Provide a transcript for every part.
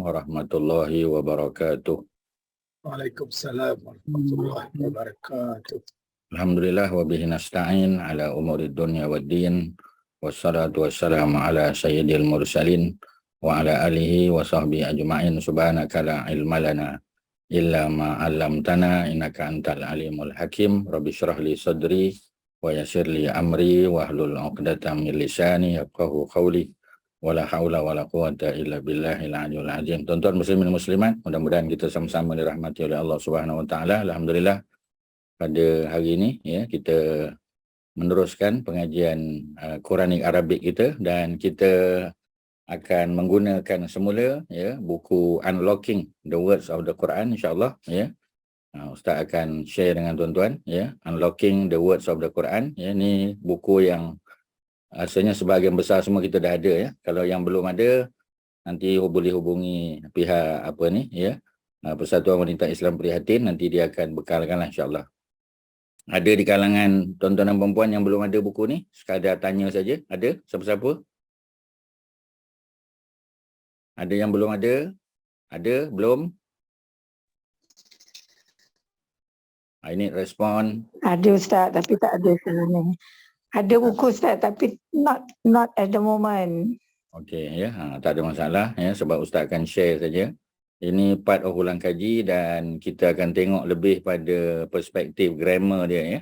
warahmatullahi wabarakatuh. Waalaikumsalam warahmatullahi wabarakatuh. Alhamdulillah wa bihi nasta'in ala umuri dunya waddin. Wassalatu wassalamu ala sayyidil mursalin wa ala alihi wa sahbihi ajma'in. Subhanaka la ilma lana illa ma 'allamtana innaka antal alimul hakim. Rabbi shrah li sadri wa yassir li amri wahlul 'uqdatam min lisani yafqahu qawli. Wala haula wala quwata illa billahil aliyyil azim. Tuan-tuan muslimin muslimat, mudah-mudahan kita sama-sama dirahmati oleh Allah Subhanahu wa taala. Alhamdulillah pada hari ini ya kita meneruskan pengajian Quranik Arabik kita, dan kita akan menggunakan semula ya buku Unlocking the Words of the Quran, insya-Allah ya. Ustaz akan share dengan tuan-tuan ya, Unlocking the Words of the Quran ya. Ini buku yang rasanya sebahagian besar semua kita dah ada ya. Kalau yang belum ada, nanti boleh hubungi pihak apa ni ya, Persatuan Wanita Islam Prihatin, nanti dia akan bekalkanlah, insya-Allah. Ada di kalangan tuan-tuan dan perempuan yang belum ada buku ni? Sekadar tanya saja. Ada? Siapa-siapa? Ada yang belum ada? Ada? Belum? Ini respon. Ada Ustaz, tapi tak ada sekarang ni. Ada buku Ustaz, tapi not at the moment. Okey ya, tak ada masalah ya, sebab Ustaz akan share saja. Ini part of ulang kaji dan kita akan tengok lebih pada perspektif grammar dia ya.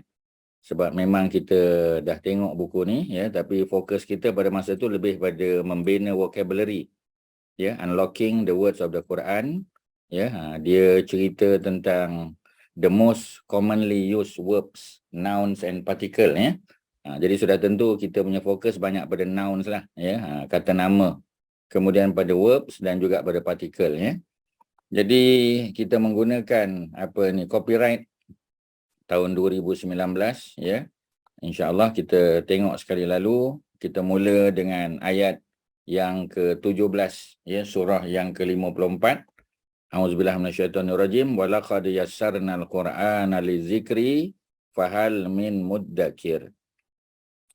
Sebab memang kita dah tengok buku ni ya, tapi fokus kita pada masa tu lebih pada membina vocabulary ya, Unlocking the Words of the Quran ya. Dia cerita tentang the most commonly used verbs, nouns and particle ya. Jadi sudah tentu kita punya fokus banyak pada nouns lah ya, kata nama, kemudian pada verbs dan juga pada particle ya. Jadi kita menggunakan apa ni, copyright tahun 2019 ya. InsyaAllah kita tengok sekali lalu. Kita mula dengan ayat yang ke-17 ya, surah yang ke-54. A'udzubillahi minasyaitonirrajim. Wa laqad yassarnal Qur'ana lizikri fahal min muddakir.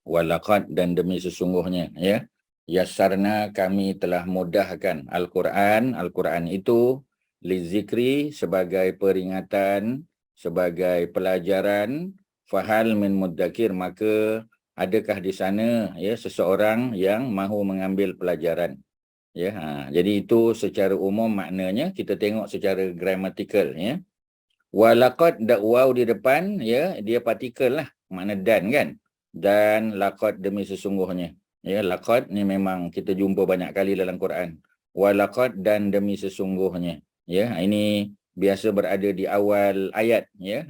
Walaqad, dan demi sesungguhnya ya, yassarna, kami telah mudahkan Al-Quran. Al-Quran itu lizikri, sebagai peringatan, sebagai pelajaran. Fahal min muddakir, maka adakah di sana ya seseorang yang mahu mengambil pelajaran ya. Jadi itu secara umum maknanya. Kita tengok secara grammatical ya. Walaqad, waw di depan ya, dia partikel lah, makna dan kan. Dan laqad, demi sesungguhnya ya. Laqad ni memang kita jumpa banyak kali dalam Quran. Walaqad, dan demi sesungguhnya ya. Ini biasa berada di awal ayat ya.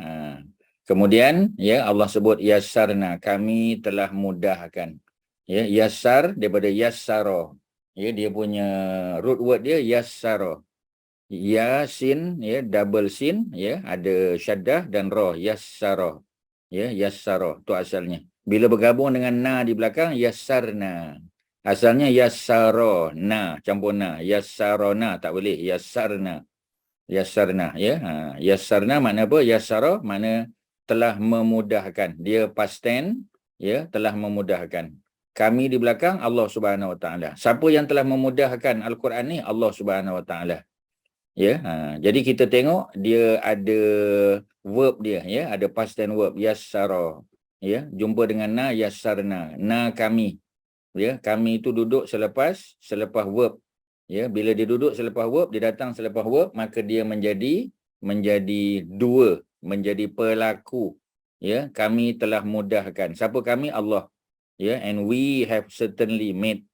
Kemudian ya Allah sebut yassarna, kami telah mudahkan ya. Yassar daripada yassara ya, dia punya root word dia yassara. Yasin ya, double sin ya, ada syaddah dan ra, yassara ya, yassara tu asalnya. Bila bergabung dengan na di belakang, yassarna. Asalnya yassara, na, campur na. Yassarana, tak boleh. Yassarna. Yassarna, ya. Yassarna makna apa? Yassara makna telah memudahkan. Dia past tense, ya, telah memudahkan. Kami di belakang Allah Subhanahu Wa Taala. Siapa yang telah memudahkan Al-Quran ni? Allah Subhanahu Wa Taala. Ya, jadi kita tengok dia ada verb dia, ya, ada past tense verb, yassara. Ya, jumpa dengan na, yassarna. Na, kami. Ya, kami itu duduk selepas verb. Ya, bila dia duduk selepas verb, dia datang selepas verb, maka dia menjadi dua, menjadi pelaku. Ya, kami telah mudahkan. Siapa kami? Allah. Ya, and we have certainly made,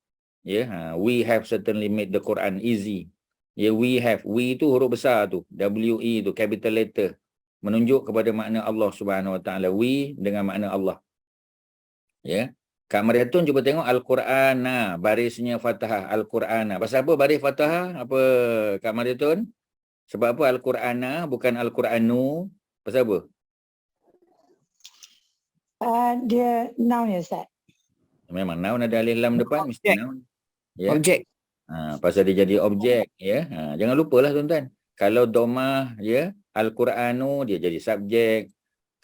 ya, we have certainly made the Quran easy. Ya, we have, we itu huruf besar tu, W-E tu, capital letter, menunjuk kepada makna Allah Subhanahu Wa Taala. We dengan makna Allah. Ya. Kak Mariatun cuba tengok Al-Quran, barisnya fathah, Al-Quran. Pasal apa baris fathah? Apa Kak Mariatun? Sebab apa Al-Quran bukan Al-Quranu? Pasal apa? Dia noun ya Ustaz. Memang noun ada alif lam depan, mesti noun. Ya. Objek. Pasal dia jadi objek ya. Jangan lupalah tuan-tuan. Kalau domah ya, Al-Quranu dia jadi subjek.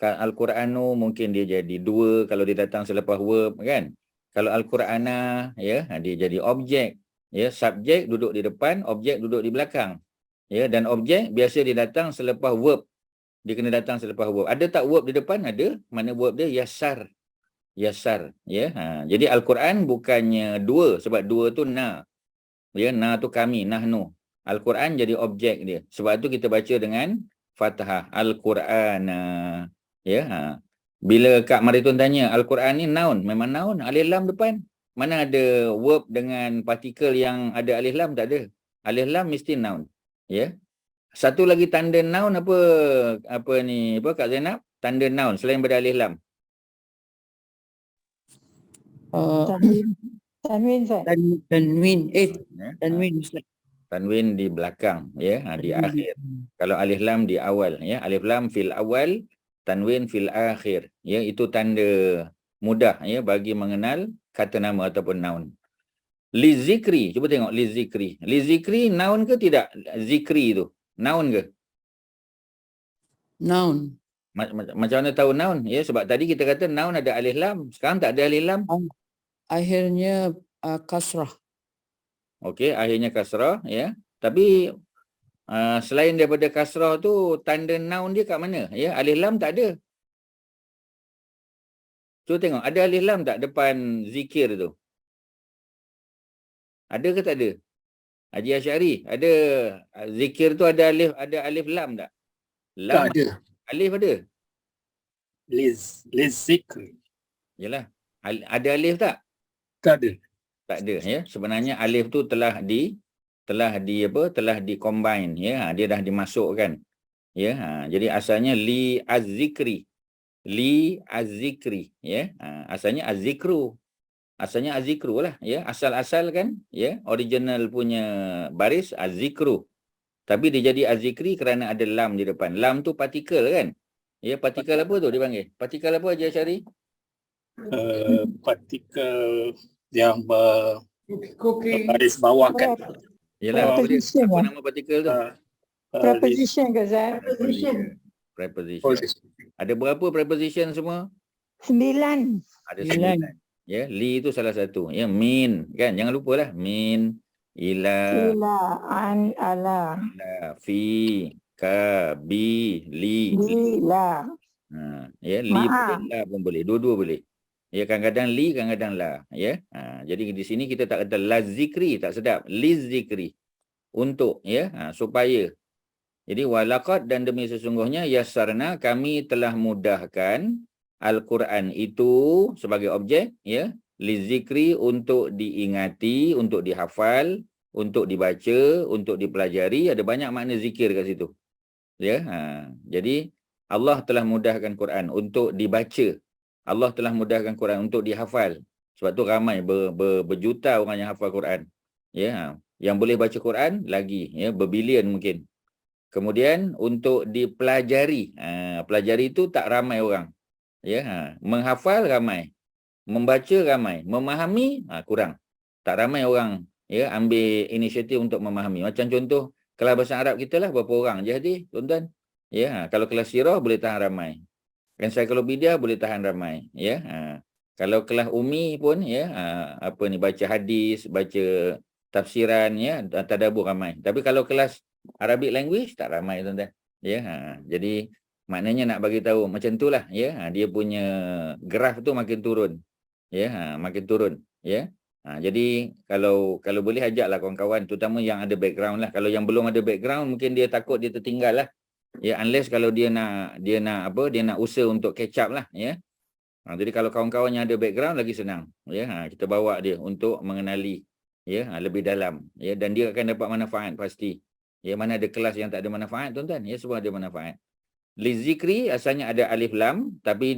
Al-Quranu mungkin dia jadi dua kalau dia datang selepas verb kan. Kalau Al-Qurana ya, dia jadi objek. Ya, subjek duduk di depan, objek duduk di belakang. Ya, dan objek biasa dia datang selepas verb. Dia kena datang selepas verb. Ada tak verb di depan? Ada. Mana verb dia? Yasar. Yasar. Ya, jadi Al-Quran bukannya dua, sebab dua tu na. Ya, na tu kami, nahnu. Al-Quran jadi objek dia. Sebab tu kita baca dengan fathah. Al-Quran. Ya, bila Kak Maritun tanya, Al-Quran ni noun. Memang noun. Alif lam depan. Mana ada verb dengan partikel yang ada alif lam? Tak ada. Alif lam mesti noun. Ya. Satu lagi tanda noun apa ni, Kak Zainab? Tanda noun selain daripada alif lam. Tanwin Ustaz. Tanwin. Ya. Tanwin Ustaz. Tanwin di belakang, ya, di akhir. Kalau alif lam di awal, ya. Alif lam fil awal, tanwin fil akhir. Ya, itu tanda mudah, ya, bagi mengenal kata nama ataupun noun. Li zikri, cuba tengok li zikri. Li zikri noun ke tidak? Zikri tu noun ke? Noun. Macam mana tahu noun? Ya, sebab tadi kita kata noun ada alif lam, sekarang tak ada alif lam. Akhirnya kasrah. Okey, akhirnya kasrah, ya. Tapi selain daripada kasrah tu, tanda noun dia kat mana? Ya, alif lam tak ada. Cuba tengok, ada alif lam tak depan zikir tu? Ada ke tak ada? Haji Asy'ari, ada zikir tu ada alif lam tak? Lam Tak ada. alif ada. Liz zikri. Yalah. Ada alif tak? Tak ada. Tak ada, ya. Sebenarnya alif tu telah di-combine, ya. Dia dah dimasukkan. Ya, jadi asalnya li az-zikri. Li az-zikri, ya. Asalnya az-zikru. Asalnya az-zikru lah, ya. Asal-asal kan, ya. Original punya baris az-zikru. Tapi dia jadi az-zikri kerana ada lam di depan. Lam tu partikel kan? Ya, partikel apa tu dipanggil? Partikel apa Haji Asy'ari? Partikel yang baris bawah kan. Yalah, Preposition, apa ya? nama partikel tu? Preposition ke Ustaz? Preposition. Ada berapa preposition semua? 9. Ada 9. Ya, li itu salah satu. Ya, min kan, jangan lupalah min, ila, Ila, an, ala, fi, ka, bi, li. bila. Ya, li Maaf. boleh, la pun boleh, dua-dua boleh. Ya, kadang-kadang li, kadang-kadang la, ya. Jadi di sini kita tak kata la zikri, tak sedap. Li zikri. Untuk, ya, supaya. Jadi walaqad, dan demi sesungguhnya yassarna, kami telah mudahkan Al-Quran itu sebagai objek, ya, li zikri, untuk diingati, untuk dihafal, untuk dibaca, untuk dipelajari. Ada banyak makna zikir kat situ. Ya, jadi Allah telah mudahkan Quran untuk dibaca. Allah telah mudahkan Quran untuk dihafal. Sebab tu ramai berjuta orang yang hafal Quran. Ya, yang boleh baca Quran lagi, ya, berbilion mungkin. Kemudian untuk dipelajari. Pelajari itu tak ramai orang. Ya, menghafal ramai. Membaca ramai. Memahami kurang. Tak ramai orang, ya, ambil inisiatif untuk memahami. Macam contoh kelas bahasa Arab kita lah, berapa orang je hadir, tuan-tuan. Ya, kalau kelas sirah boleh tahan ramai. Ensiklopedia boleh tahan ramai, ya. Kalau kelas umi pun, ya, baca hadis, baca tafsiran, ya, tadabbur ramai. Tapi kalau kelas Arabic language tak ramai, tuan-tuan. Ya, jadi maknanya nak bagi tahu macam itulah, ya. Dia punya graf tu makin turun. Ya, makin turun, ya. Jadi kalau boleh ajaklah kawan-kawan, terutama yang ada background lah. Kalau yang belum ada background, mungkin dia takut dia tertinggal lah. Ya, unless kalau dia nak usaha untuk catch up lah, ya. Jadi kalau kawan-kawan yang ada background lagi senang, ya. Kita bawa dia untuk mengenali, ya, lebih dalam, ya, dan dia akan dapat manfaat pasti. Ya, mana ada kelas yang tak ada manfaat, tuan-tuan, ya, semua ada manfaat. Li zikri asalnya ada alif lam, tapi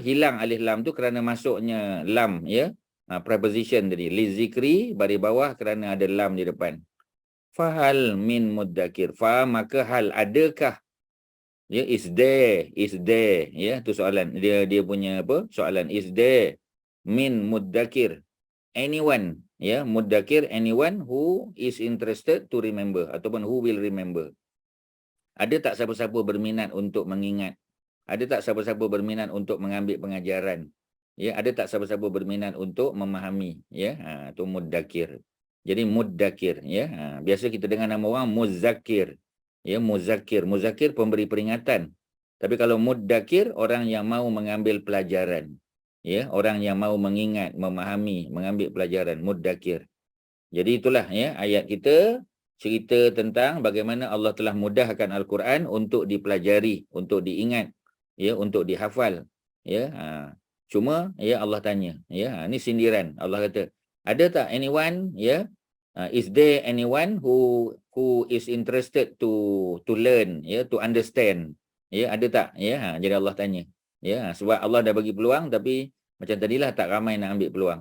hilang alif lam tu kerana masuknya lam, ya. Preposition tadi, li zikri baris bawah kerana ada lam di depan. Fahal min muddakir. Fa, maka hal, adakah? Ya, is there, ya, tu soalan. Dia punya soalan, is there min muddakir, anyone, ya, muddakir, anyone who is interested to remember ataupun who will remember. Ada tak siapa-siapa berminat untuk mengingat? Ada tak siapa-siapa berminat untuk mengambil pengajaran? Ya, ada tak siapa-siapa berminat untuk memahami? Ya, tu muddakir. Jadi muddakir, ya. Biasa kita dengar nama orang muzakkir. Ya, muzakkir. Muzakkir pemberi peringatan. Tapi kalau muddakir, orang yang mau mengambil pelajaran. Ya, orang yang mau mengingat, memahami, mengambil pelajaran, muddakir. Jadi itulah ya ayat kita cerita tentang bagaimana Allah telah mudahkan Al-Quran untuk dipelajari, untuk diingat, ya, untuk dihafal. Ya, cuma ya Allah tanya, ya, ini sindiran. Allah kata, ada tak anyone, ya, is there anyone who is interested to learn, ya, to understand, ya, ada tak, ya. Jadi Allah tanya, ya, sebab Allah dah bagi peluang, tapi macam tadilah tak ramai nak ambil peluang,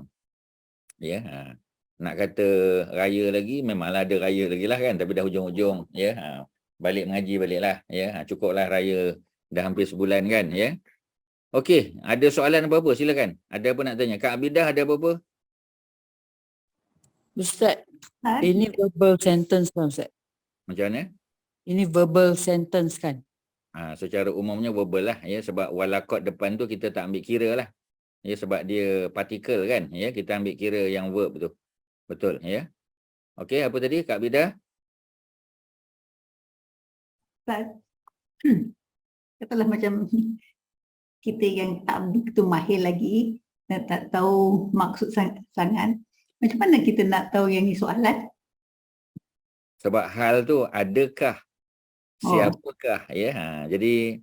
ya. Nak kata raya lagi, memanglah ada raya lagi lah kan, tapi dah hujung-hujung, ya. Balik mengaji baliklah, ya. Cukuplah raya dah hampir sebulan kan, ya. Okey, ada soalan apa-apa? Silakan. Ada apa nak tanya? Kak Abidah ada apa-apa? Ustaz, Ha? ini verbal sentence kan Ustaz? Macam mana? Ini verbal sentence kan? Secara umumnya verbal lah, ya, sebab walakot depan tu kita tak ambil kira lah. Ya, sebab dia partikel kan, ya, kita ambil kira yang verb tu. Betul, ya. Okey, apa tadi Kak Abidah? Katalah macam kita yang tak begitu mahir lagi dan tak tahu maksud sangat. Macam mana kita nak tahu yang ni soalan? Sebab hal tu adakah, siapakah, ya. Jadi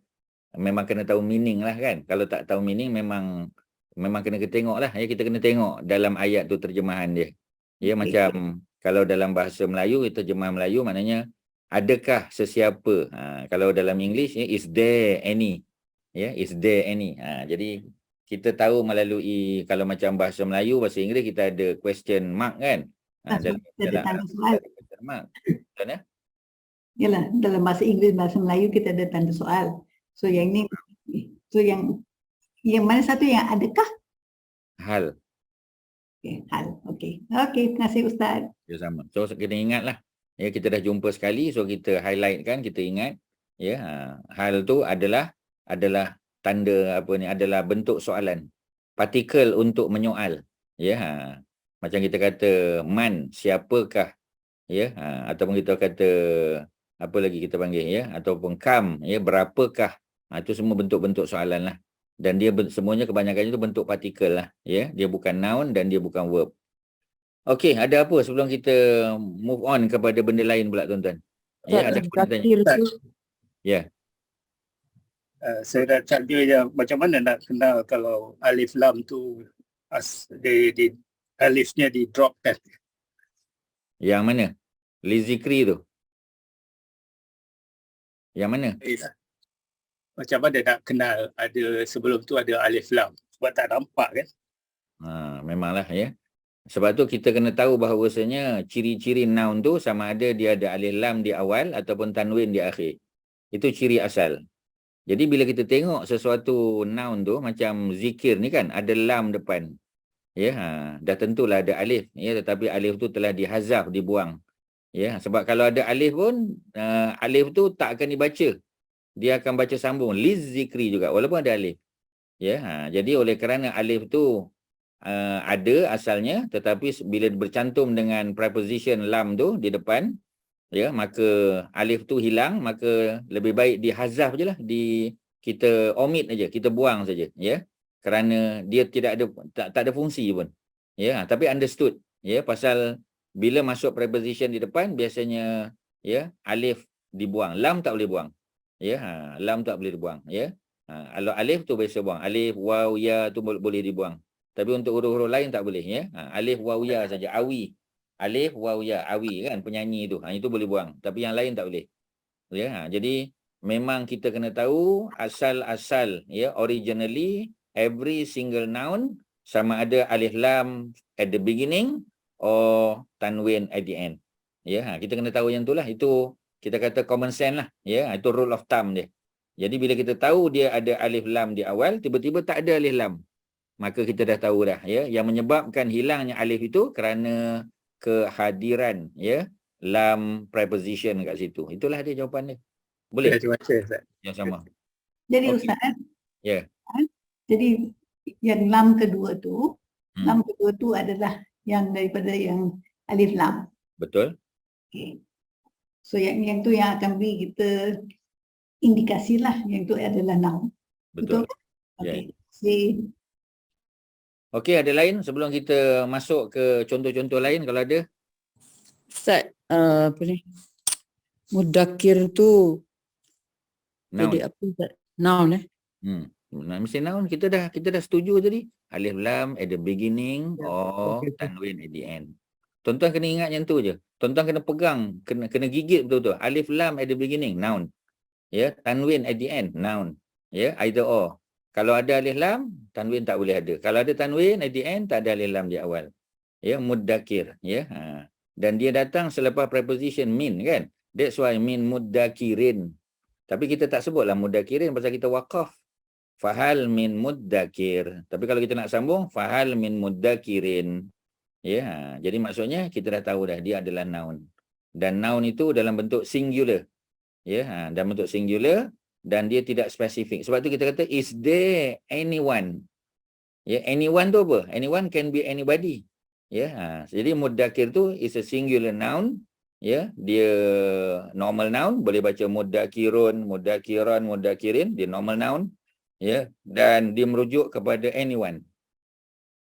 memang kena tahu meaning lah kan. Kalau tak tahu meaning memang kena tengok lah, ya. Kita kena tengok dalam ayat tu terjemahan dia. Ya, macam kalau dalam bahasa Melayu, terjemahan Melayu maknanya adakah sesiapa. Kalau dalam English, ya, is there any. Ya, is there any. Jadi kita tahu melalui, kalau macam bahasa Melayu, bahasa Inggeris kita ada question mark kan. Dalam tanda soal. question mark. Betul, ya? Yalah, dalam bahasa Inggeris, bahasa Melayu kita ada tanda soal. So yang ni, so yang mana satu yang adakah? Hal. Okay, hal. Okey. Okey, terima kasih Ustaz. Ya, sama. So kena ingatlah. Ya, kita dah jumpa sekali, so kita highlight kan, kita ingat. Ya, hal tu adalah tanda apa ni, adalah bentuk soalan. Partikel untuk menyoal. Ya, macam kita kata man, siapakah? Ya, ataupun kita kata apa lagi kita panggil, ya, ataupun kam, ya, berapakah? Itu semua bentuk-bentuk soalan lah. Dan dia semuanya kebanyakannya itu bentuk partikel lah, ya. Dia bukan noun dan dia bukan verb. Okey, ada apa sebelum kita move on kepada benda lain pula tuan-tuan? Ya, ada apa nak tanya? Ya. Saya dah tanya yang macam mana nak kenal kalau alif lam tu di alifnya di drop kan. Yang mana? Lizikri tu. Yang mana? Macam mana nak kenal ada sebelum tu ada alif lam? Sebab tak nampak kan. Memanglah, ya. Sebab tu kita kena tahu bahawasanya ciri-ciri noun tu sama ada dia ada alif lam di awal ataupun tanwin di akhir. Itu ciri asal. Jadi bila kita tengok sesuatu noun tu macam zikir ni kan ada lam depan. Ya, dah tentulah ada alif, ya, tetapi alif tu telah dihazaf, dibuang. Ya, sebab kalau ada alif pun alif tu tak akan dibaca. Dia akan baca sambung lizikri juga walaupun ada alif. Ya, jadi oleh kerana alif tu ada asalnya, tetapi bila bercantum dengan preposition lam tu di depan, ya, maka alif tu hilang, maka lebih baik dihazaf je lah, kita omit aja, kita buang saja, ya, kerana dia tidak ada tak ada fungsi pun, ya. Tapi understood, ya, pasal bila masuk preposition di depan biasanya, ya, alif dibuang, lam tak boleh buang, ya. Lam tak boleh dibuang, ya. Kalau alif tu biasa buang, alif waw ya tu boleh dibuang, tapi untuk huruf-huruf lain tak boleh, ya. Alif waw ya saja, awi, alif waw ya, awi kan penyanyi tu, itu boleh buang, tapi yang lain tak boleh, ya. Jadi memang kita kena tahu asal-asal, ya, originally every single noun sama ada alif lam at the beginning or tanwin at the end, ya. Kita kena tahu yang itulah, itu kita kata common sense lah, ya. Itu rule of thumb dia. Jadi bila kita tahu dia ada alif lam di awal, tiba-tiba tak ada alif lam, maka kita dah tahu dah, ya, yang menyebabkan hilangnya alif itu kerana kehadiran, ya, lam preposition kat situ. Itulah dia jawapan dia. Boleh? Terima kasih Ustaz. Yang sama. Jadi Okey. Ustaz, Ya. jadi yang lam kedua tu adalah yang daripada yang alif lam. Betul? Okay. So yang tu yang akan beri kita indikasi lah yang tu adalah noun. Betul. Betul? Ya. Okay. See. Okey, ada lain sebelum kita masuk ke contoh-contoh lain kalau ada? Ustaz, apa ni? Mudakir tu Noun. jadi apa Ustaz? Noun Mesti noun kita dah setuju tadi. Alif lam at the beginning Ya, or okey. tanwin at the end. Tuan-tuan kena ingat yang tu je. Tuan-tuan kena pegang, kena gigit betul-betul. Alif lam at the beginning, noun. Ya, tanwin at the end, noun. Ya, either or. Kalau ada alif lam, tanwin tak boleh ada. Kalau ada tanwin at the end, tak ada alif lam di awal. Ya, muddakir. Ya, dan dia datang selepas preposition min kan. That's why min muddakirin. Tapi kita tak sebutlah muddakirin pasal kita waqaf. Fahal min muddakir. Tapi kalau kita nak sambung, fahal min muddakirin. Ya, jadi maksudnya kita dah tahu dah dia adalah noun. Dan noun itu dalam bentuk singular. Ya, dalam bentuk singular dan dia tidak spesifik. Sebab tu kita kata is there anyone? Ya, anyone tu apa? Anyone can be anybody. Ya, jadi muddakir tu is a singular noun. Ya, dia normal noun, boleh baca muddakirun, muddakiran, muddakirin, dia normal noun. Ya, dan dia merujuk kepada anyone.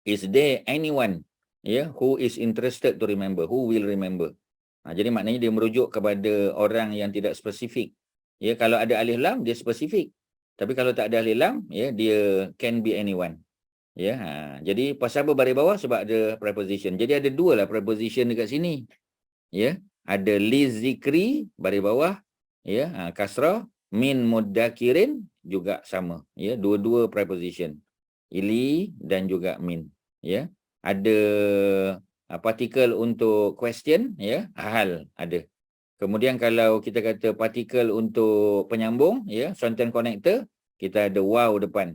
Is there anyone, ya, who is interested to remember, who will remember? Jadi maknanya dia merujuk kepada orang yang tidak spesifik. Ya, kalau ada alif lam dia spesifik. Tapi kalau tak ada alif lam, ya, dia can be anyone. Ya, jadi pasal apa baris bawah? Sebab ada preposition. Jadi ada dua lah preposition dekat sini. Ya, ada li zikri baris bawah, ya, kasrah, min muddakirin juga sama. Ya, dua-dua preposition. Ili dan juga min. Ya, ada partikel untuk question, ya, hal ada. Kemudian kalau kita kata partikel untuk penyambung, ya, sentence connector, kita ada waw depan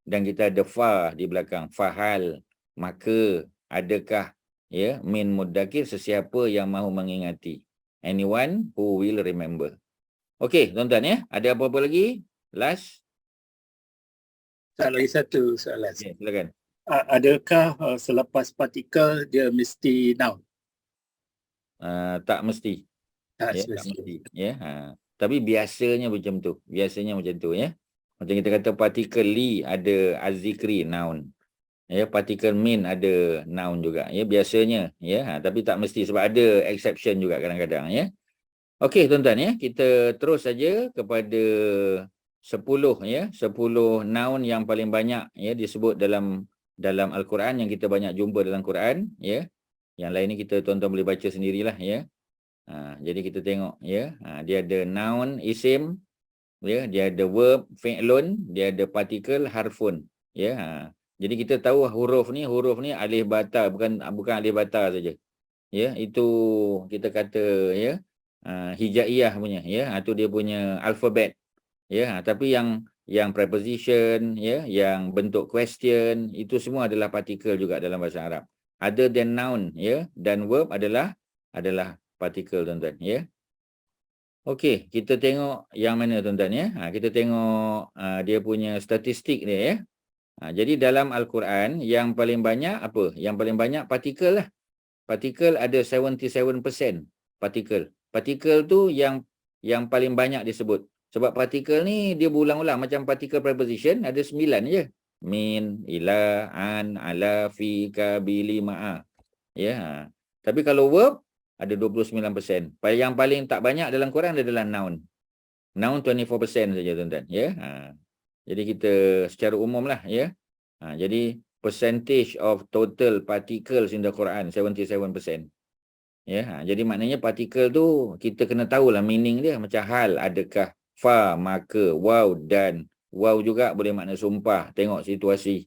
dan kita ada fa di belakang. Fahal, maka, adakah, ya, min muddakir, sesiapa yang mahu mengingati. Anyone who will remember. Okey, tuan-tuan ya, ada apa-apa lagi? Last. Lagi satu soalan. Okay, silakan. Adakah selepas partikel dia mesti noun? Tak mesti. Ya, tak mesti. Ya, tapi biasanya macam tu. Biasanya macam tu ya. Macam kita kata partikel li ada azikri noun. Ya, partikel min ada noun juga. Ya, biasanya ya, tapi tak mesti sebab ada exception juga kadang-kadang ya. Okey tuan-tuan ya, kita terus saja kepada 10 ya, 10 noun yang paling banyak ya disebut dalam Al-Quran, yang kita banyak jumpa dalam Quran ya. Yang lain ni kita tuan-tuan boleh baca sendirilah ya. Jadi kita tengok ya, dia ada noun, isim ya, dia ada verb, fi'lun, dia ada partikel, harfun ya. Jadi kita tahu huruf ni alif bata, bukan alif bata saja. Ya, itu kita kata ya, hijaiyah punya ya, itu dia punya alfabet ya. Tapi yang preposition ya, yang bentuk question, itu semua adalah partikel juga dalam bahasa Arab. Other than noun ya, dan verb adalah partikel tuan-tuan ya. Okey, kita tengok yang mana tuan-tuan ya. Kita tengok dia punya statistik dia ya. Jadi dalam Al-Quran yang paling banyak apa? Yang paling banyak partikel lah. Partikel ada 77% partikel. Partikel tu yang paling banyak disebut. Sebab partikel ni dia berulang-ulang macam partikel preposition ada 9 je. Min, ila, an, ala, fi, ka, bili, ma'a. Ya. Tapi kalau verb ada 29%. Yang paling tak banyak dalam Quran adalah noun. Noun 24% saja tuan-tuan ya. Jadi kita secara umum lah ya. Jadi percentage of total particles in the Quran 77%. Ya, jadi maknanya partikel tu kita kena tahulah meaning dia, macam hal, adakah, fa, maka, waw, dan waw juga boleh makna sumpah, tengok situasi.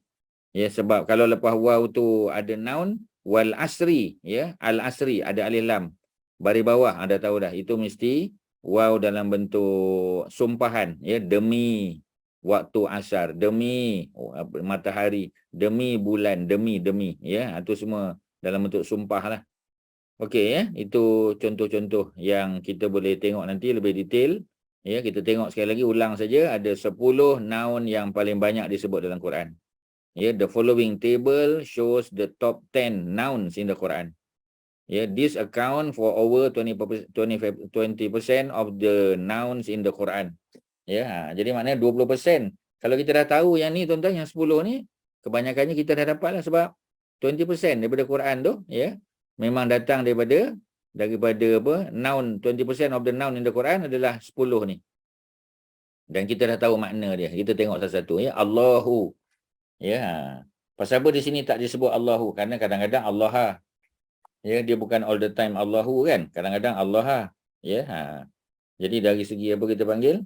Ya, sebab kalau lepas waw tu ada noun, wal asri ya, al asri ada alif lam. Baris bawah ada tahu dah, itu mesti waw dalam bentuk sumpahan ya, demi waktu asar, demi matahari, demi bulan, demi ya, itu semua dalam bentuk sumpah lah. Okey ya, itu contoh-contoh yang kita boleh tengok nanti lebih detail ya. Kita tengok sekali lagi, ulang saja, ada 10 noun yang paling banyak disebut dalam Quran. Ya, the following table shows the top 10 nouns in the Quran. Ya, this account for over 20% of the nouns in the Quran. Ya, jadi maknanya 20%. Kalau kita dah tahu yang ni tuan-tuan, yang 10 ni, kebanyakannya kita dah dapat lah sebab 20% daripada Quran tu, ya, memang datang daripada apa, noun, 20% of the noun in the Quran adalah 10 ni. Dan kita dah tahu makna dia. Kita tengok satu-satu, ya. Allahu. Ya. Pasal apa di sini tak disebut Allahu? Karena kadang-kadang Allah. Ya, dia bukan all the time Allahu kan. Kadang-kadang Allah. Ya. Jadi dari segi apa kita panggil?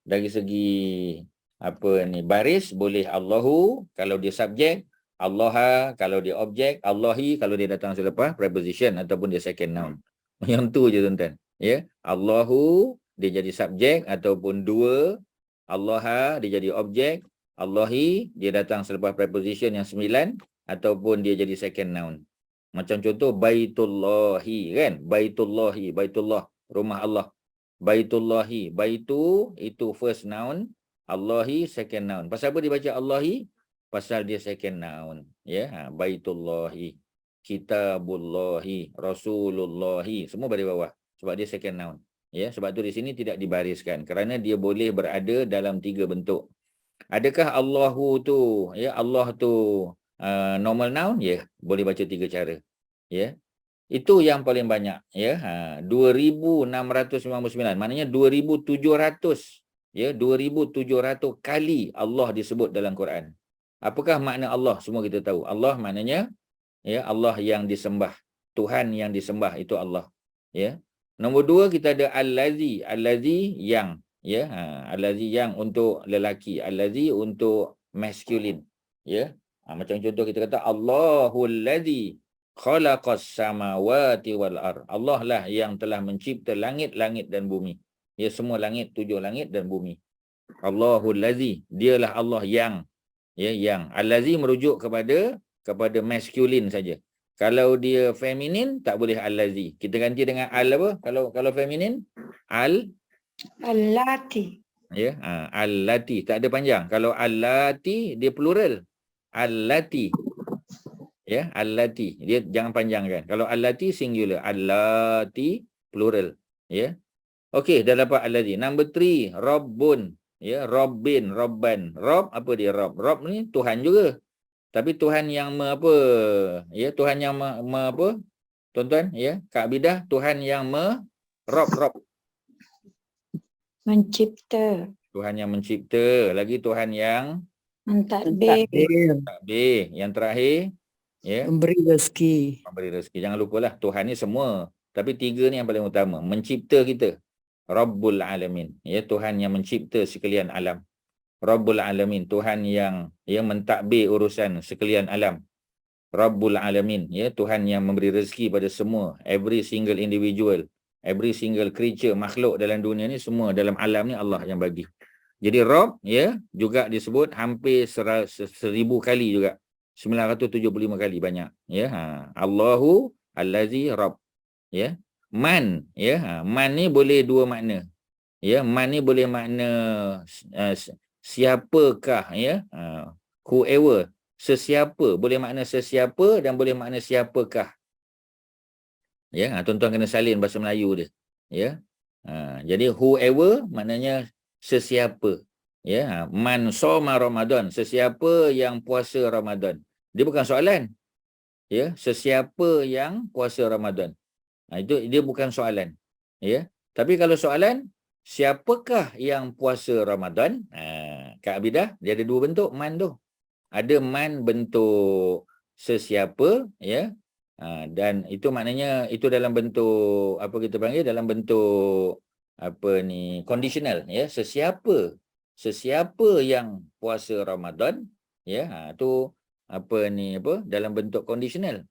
Dari segi apa ni, baris boleh Allahu kalau dia subjek, Allah kalau dia objek, Allahi kalau dia datang selepas preposition ataupun dia second noun. Yang tu je tuan-tuan. Ya, Allahu dia jadi subjek ataupun dua, Allah dia jadi objek, Allahi dia datang selepas preposition yang 9 ataupun dia jadi second noun. Macam contoh Baitullahi kan, Baitullahi, Baitullah, rumah Allah. Baitullahi, baitu itu first noun, Allahi second noun. Pasal apa dibaca Allahi? Pasal dia second noun. Ya, Baitullahi, Kitabullahi, Rasulullahi, semua baris bawah sebab dia second noun. Ya, sebab tu di sini tidak dibariskan kerana dia boleh berada dalam 3 bentuk. Adakah Allahu tu, ya, Allah tu normal noun? Ya, boleh baca 3 cara. Ya. Itu yang paling banyak, ya. 2699. Maknanya 2700, ya, 2700 kali Allah disebut dalam Quran. Apakah makna Allah? Semua kita tahu. Allah maknanya, ya, Allah yang disembah. Tuhan yang disembah itu Allah, ya. Nombor 2 kita ada allazi, allazi yang, ya. Allazi yang untuk lelaki, allazi untuk masculine, ya. Macam contoh kita kata Allahul ladzi khalaqas samawati wal ard. Allah lah yang telah mencipta langit-langit dan bumi. Ya, semua langit, 7 langit dan bumi. Allahul ladzi, dialah Allah yang, ya, yang. Allazi merujuk kepada masculine saja. Kalau dia feminin tak boleh allazi. Kita ganti dengan al apa? Kalau feminin Allati. ya, allati, tak ada panjang. Kalau allati dia plural. Allati. Ya, allati. Dia jangan panjangkan. Kalau allati singular, allati plural. Ya. Okey, dah dapat allazi. Number 3, Rabbun. Ya, Rabbin, Rabban. Rabb apa dia Rabb? Rabb ni Tuhan juga. Tapi Tuhan yang apa? Ya, Tuhan yang apa? Tuan-tuan, ya, Kak Bidah, Tuhan yang Rabb. Mencipta. Tuhan yang mencipta. Lagi Tuhan yang Mentadbir. takbir. Yang terakhir, ya, Memberi rezeki. memberi rezeki. Jangan lupalah Tuhan ni semua. Tapi 3 ni yang paling utama. Mencipta kita. Rabbul Alamin. Ya, Tuhan yang mencipta sekalian alam. Rabbul Alamin. Tuhan yang mentadbir urusan sekalian alam. Rabbul Alamin. Ya, Tuhan yang memberi rezeki pada semua. Every single individual. Every single creature, makhluk dalam dunia ni semua dalam alam ni Allah yang bagi. Jadi Rabb, ya, juga disebut hampir 1000 kali juga. 975 kali banyak, ya. Allahu allazi Rabb, ya. Man, ya. Man ni boleh 2 makna. Ya, man ni boleh makna siapakah, ya. Whoever, sesiapa, boleh makna sesiapa dan boleh makna siapakah. Ya, tuan-tuan kena salin bahasa Melayu dia. Ya. Jadi whoever maknanya sesiapa. Ya, man soma Ramadan, sesiapa yang puasa Ramadan. Dia bukan soalan. Ya, sesiapa yang puasa Ramadan. Itu dia bukan soalan. Ya. Tapi kalau soalan, siapakah yang puasa Ramadan? Kak Abidah, dia ada 2 bentuk man tu. Ada man bentuk sesiapa, ya. Dan itu maknanya itu dalam bentuk apa kita panggil, dalam bentuk apa ni, conditional, ya. Sesiapa yang puasa Ramadan, ya, tu apa ni, apa, dalam bentuk conditional.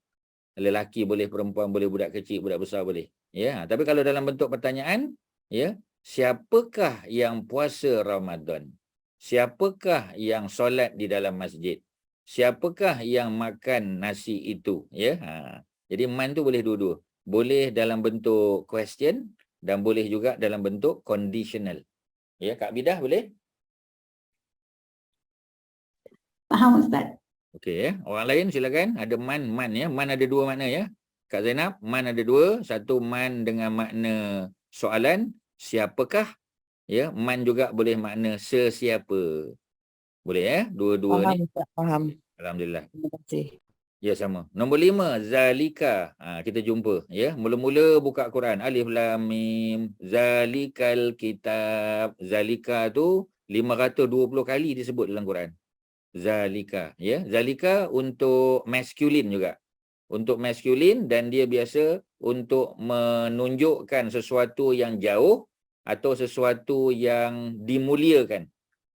Lelaki boleh, perempuan boleh, budak kecil, budak besar boleh, ya. Tapi kalau dalam bentuk pertanyaan, ya, siapakah yang puasa Ramadan? Siapakah yang solat di dalam masjid? Siapakah yang makan nasi itu? Ya, jadi man tu boleh dua-dua. Boleh dalam bentuk question dan boleh juga dalam bentuk conditional. Ya, Kak Bidah boleh? Faham Ustaz? Okey, ya. Orang lain silakan. Ada man, ya. Man ada 2 makna, ya. Kak Zainab, man ada dua. Satu man dengan makna soalan, siapakah? Ya, man juga boleh makna sesiapa. Boleh dua-dua Faham, ni. Ustaz, faham. Alhamdulillah. Terima kasih. Ya, sama. Nombor 5, zalika. Kita jumpa. Ya, mula-mula buka Quran. Alif lam mim. Zalikal kitab. Zalika tu 520 kali disebut dalam Quran. Zalika. Ya, zalika untuk masculine juga. Untuk masculine, dan dia biasa untuk menunjukkan sesuatu yang jauh atau sesuatu yang dimuliakan.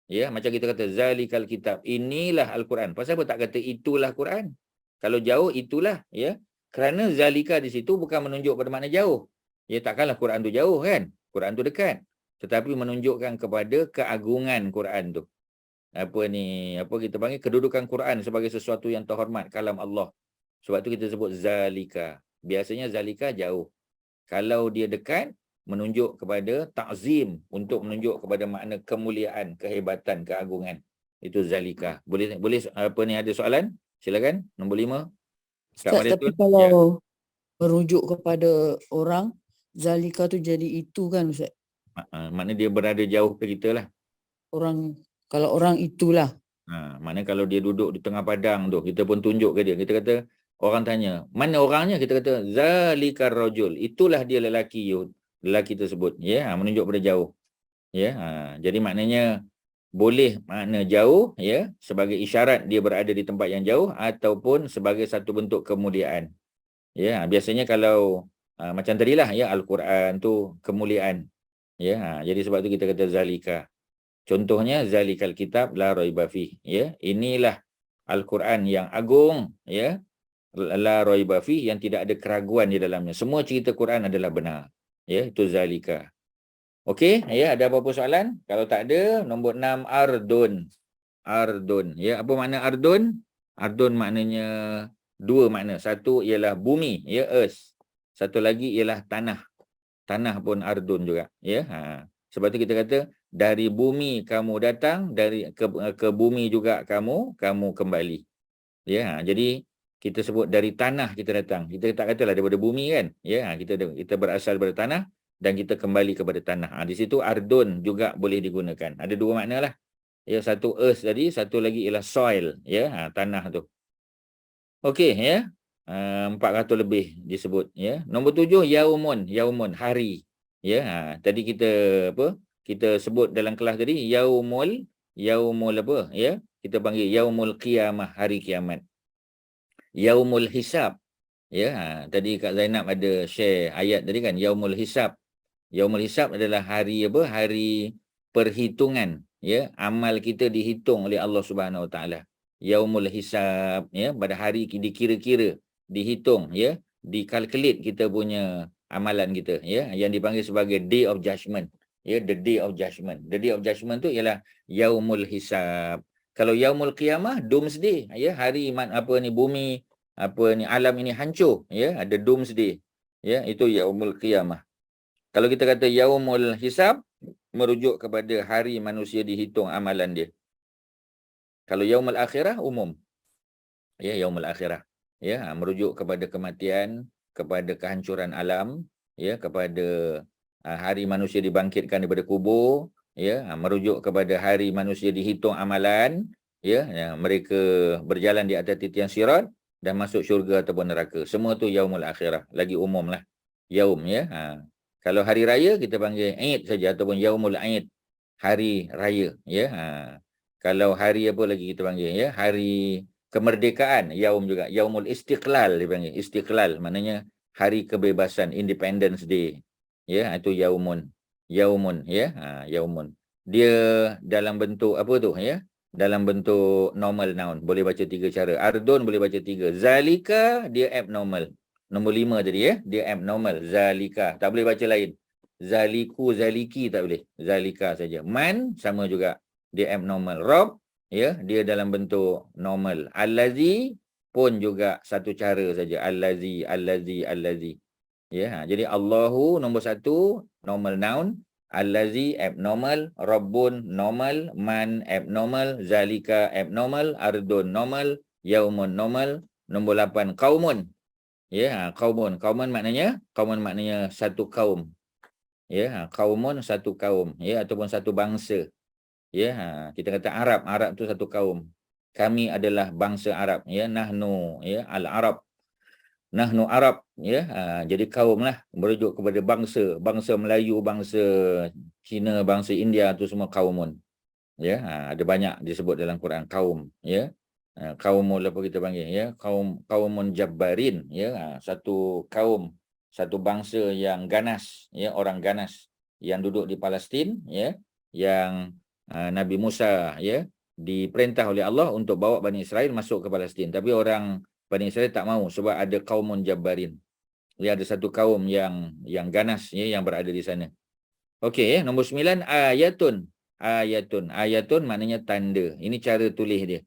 Ya, macam kita kata zalikal kitab. Inilah Al-Quran. Pasal apa tak kata itulah Quran? Kalau jauh itulah, ya. Kerana zalika di situ bukan menunjuk pada makna jauh. Ya, takkanlah Quran tu jauh kan? Quran tu dekat. Tetapi menunjukkan kepada keagungan Quran tu. Apa kita panggil kedudukan Quran sebagai sesuatu yang terhormat, kalam Allah. Sebab tu kita sebut zalika. Biasanya zalika jauh. Kalau dia dekat, menunjuk kepada ta'zim, untuk menunjuk kepada makna kemuliaan, kehebatan, keagungan. Itu zalika. Boleh ada soalan? Silakan. Nombor 5. Ustaz, tapi kalau merujuk kepada orang, zalika tu jadi itu kan Ustaz? Makna dia berada jauh ke kita lah. Kalau orang itulah. Makna kalau dia duduk di tengah padang tu, kita pun tunjuk ke dia. Kita kata, orang tanya, mana orangnya? Kita kata, zalikar rajul. Itulah dia lelaki tersebut. Ya, menunjuk pada jauh. Ya, jadi maknanya boleh makna jauh, ya, sebagai isyarat dia berada di tempat yang jauh, ataupun sebagai satu bentuk kemuliaan. Ya, biasanya kalau macam tadilah, ya, Al-Quran tu kemuliaan. Ya, jadi sebab tu kita kata zalika. Contohnya zalikal kitab la raiba fi. Ya, inilah Al-Quran yang agung, ya, la raiba fi, yang tidak ada keraguan di dalamnya. Semua cerita Quran adalah benar. Ya, itu zalika. Okey, ya, ada apa-apa soalan? Kalau tak ada, nombor 6, ardun. Ardun. Ya, apa makna ardun? Ardun maknanya dua makna. Satu ialah bumi, ya, earth. Satu lagi ialah tanah. Tanah pun ardun juga, ya. Sebab tu kita kata dari bumi kamu datang, dari ke bumi juga kamu kembali. Ya, jadi kita sebut dari tanah kita datang. Kita tak katalah daripada bumi kan? Ya, kita berasal daripada tanah dan kita kembali kepada tanah. Di situ ardun juga boleh digunakan. Ada dua makna lah. Ya, satu earth tadi, satu lagi ialah soil, ya, tanah tu. Okey, ya. 400 lebih disebut, ya. Nombor 7, yaumun, hari. Ya, tadi kita sebut dalam kelas tadi yaumul apa, ya? Kita panggil yaumul qiyamah, hari kiamat. Yaumul hisab. Ya, tadi Kak Zainab ada share ayat tadi kan, yaumul hisab. Yaumul hisab adalah hari apa? Hari perhitungan, ya. Amal kita dihitung oleh Allah Subhanahu Wa Taala. Yaumul hisab, ya, pada hari dikira-kira, dihitung, ya, dikalkulate kita punya amalan kita, ya, yang dipanggil sebagai day of judgment. Ya, the day of judgment. The day of judgment tu ialah yaumul hisab. Kalau yaumul qiyamah, doomsday, ya, hari bumi alam ini hancur, ya, ada doomsday. Ya, itu yaumul qiyamah. Kalau kita kata yaumul hisab, merujuk kepada hari manusia dihitung amalan dia. Kalau yaumul akhirah, umum. Ya, yaumul akhirah. Ya, merujuk kepada kematian, kepada kehancuran alam, ya, kepada hari manusia dibangkitkan daripada kubur, ya, merujuk kepada hari manusia dihitung amalan, ya, mereka berjalan di atas titian sirat dan masuk syurga ataupun neraka. Semua tu yaumul akhirah, lagi umum lah. Yaum, ya. Kalau hari raya kita panggil Eid saja ataupun yaumul Eid, hari raya, ya. Kalau hari apa lagi kita panggil, ya, hari kemerdekaan, yaum juga, yaumul istiqlal dipanggil. Istiqlal maknanya hari kebebasan, Independence Day. Ya, itu yaumun, ya, yaumun. Dia dalam bentuk apa tu, ya? Dalam bentuk normal noun, boleh baca 3 cara. Ardun boleh baca 3. Zalika dia abnormal. Nombor 5 tadi, ya, dia abnormal. Zalika, tak boleh baca lain. Zaliku, zaliki tak boleh. Zalika saja. Man sama juga, dia abnormal. Rob, ya, dia dalam bentuk normal. Allazi pun juga satu cara saja. Allazi. Ya, jadi Allahu nombor 1 normal noun, allazi abnormal, rabbun normal, man abnormal, zalika abnormal, ardun normal, yaumun normal. Nombor 8 qaumun. Ya, qaumun. Qaumun maknanya satu kaum. Ya, qaumun satu kaum, ya, ataupun satu bangsa. Ya, kita kata Arab tu satu kaum. Kami adalah bangsa Arab, ya, nahnu, ya, al-Arab. Nahnu Arab, ya. Jadi kaum lah, merujuk kepada bangsa Melayu, bangsa Cina, bangsa India tu semua kaumun. Ya, ada banyak disebut dalam Quran kaum, ya. Kaumul apa kita panggil, ya, kaumun jabbarin, ya. Satu kaum, satu bangsa yang ganas, ya, orang ganas yang duduk di Palestin, ya, yang Nabi Musa, ya, diperintah oleh Allah untuk bawa Bani Israel masuk ke Palestin, tapi orang Bani Israel tak mahu sebab ada kaumun jabbarin. Ya, ada satu kaum yang ganas, ya, yang berada di sana. Okey, ya, nombor 9 ayatun. Ayatun maknanya tanda. Ini cara tulis dia.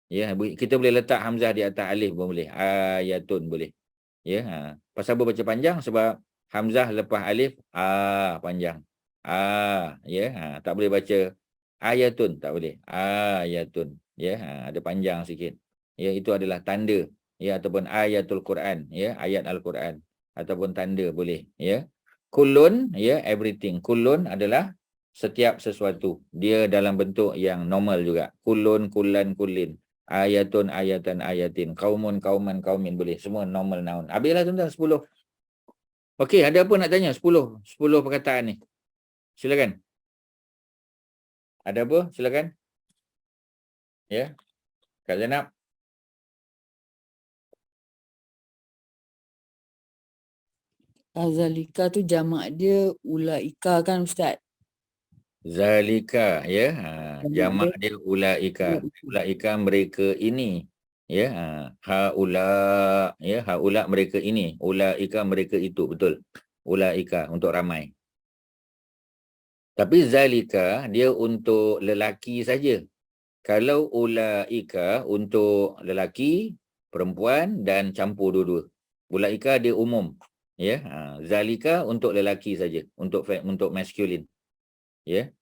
Ya, kita boleh letak hamzah di atas alif pun boleh. Ayatun boleh. Ya, pasal apa baca panjang? Sebab hamzah lepas alif panjang. Ya, tak boleh baca ayatun, tak boleh. Ayatun. Ya, ada panjang sikit. Ya, itu adalah tanda, ya, ataupun ayatul Quran, ya, ayat Al-Quran ataupun tanda boleh, ya. Kullun, ya, everything. Kullun adalah setiap sesuatu. Dia dalam bentuk yang normal juga. Kullun, kullan, kullin. Ayatun, ayatan, ayatin. Kaumun, kauman, kaumin boleh. Semua normal noun. Habislah tuan-tuan 10. Okey, ada apa nak tanya? 10 perkataan ni. Silakan. Ada apa? Silakan. Ya. Kak Zainab. Zalika tu jamak dia ulaika kan Ustaz? Zalika, ya. Jamak dia ulaika. Ulaika. Ulaika mereka ini. Ya. Haula, ya, haula mereka ini. Ulaika mereka itu, betul. Ulaika untuk ramai. Tapi zalika dia untuk lelaki saja. Kalau ulaika untuk lelaki, perempuan dan campur dua-dua. Ulaika dia umum. Ya, zalika untuk lelaki saja, untuk masculine. Ya.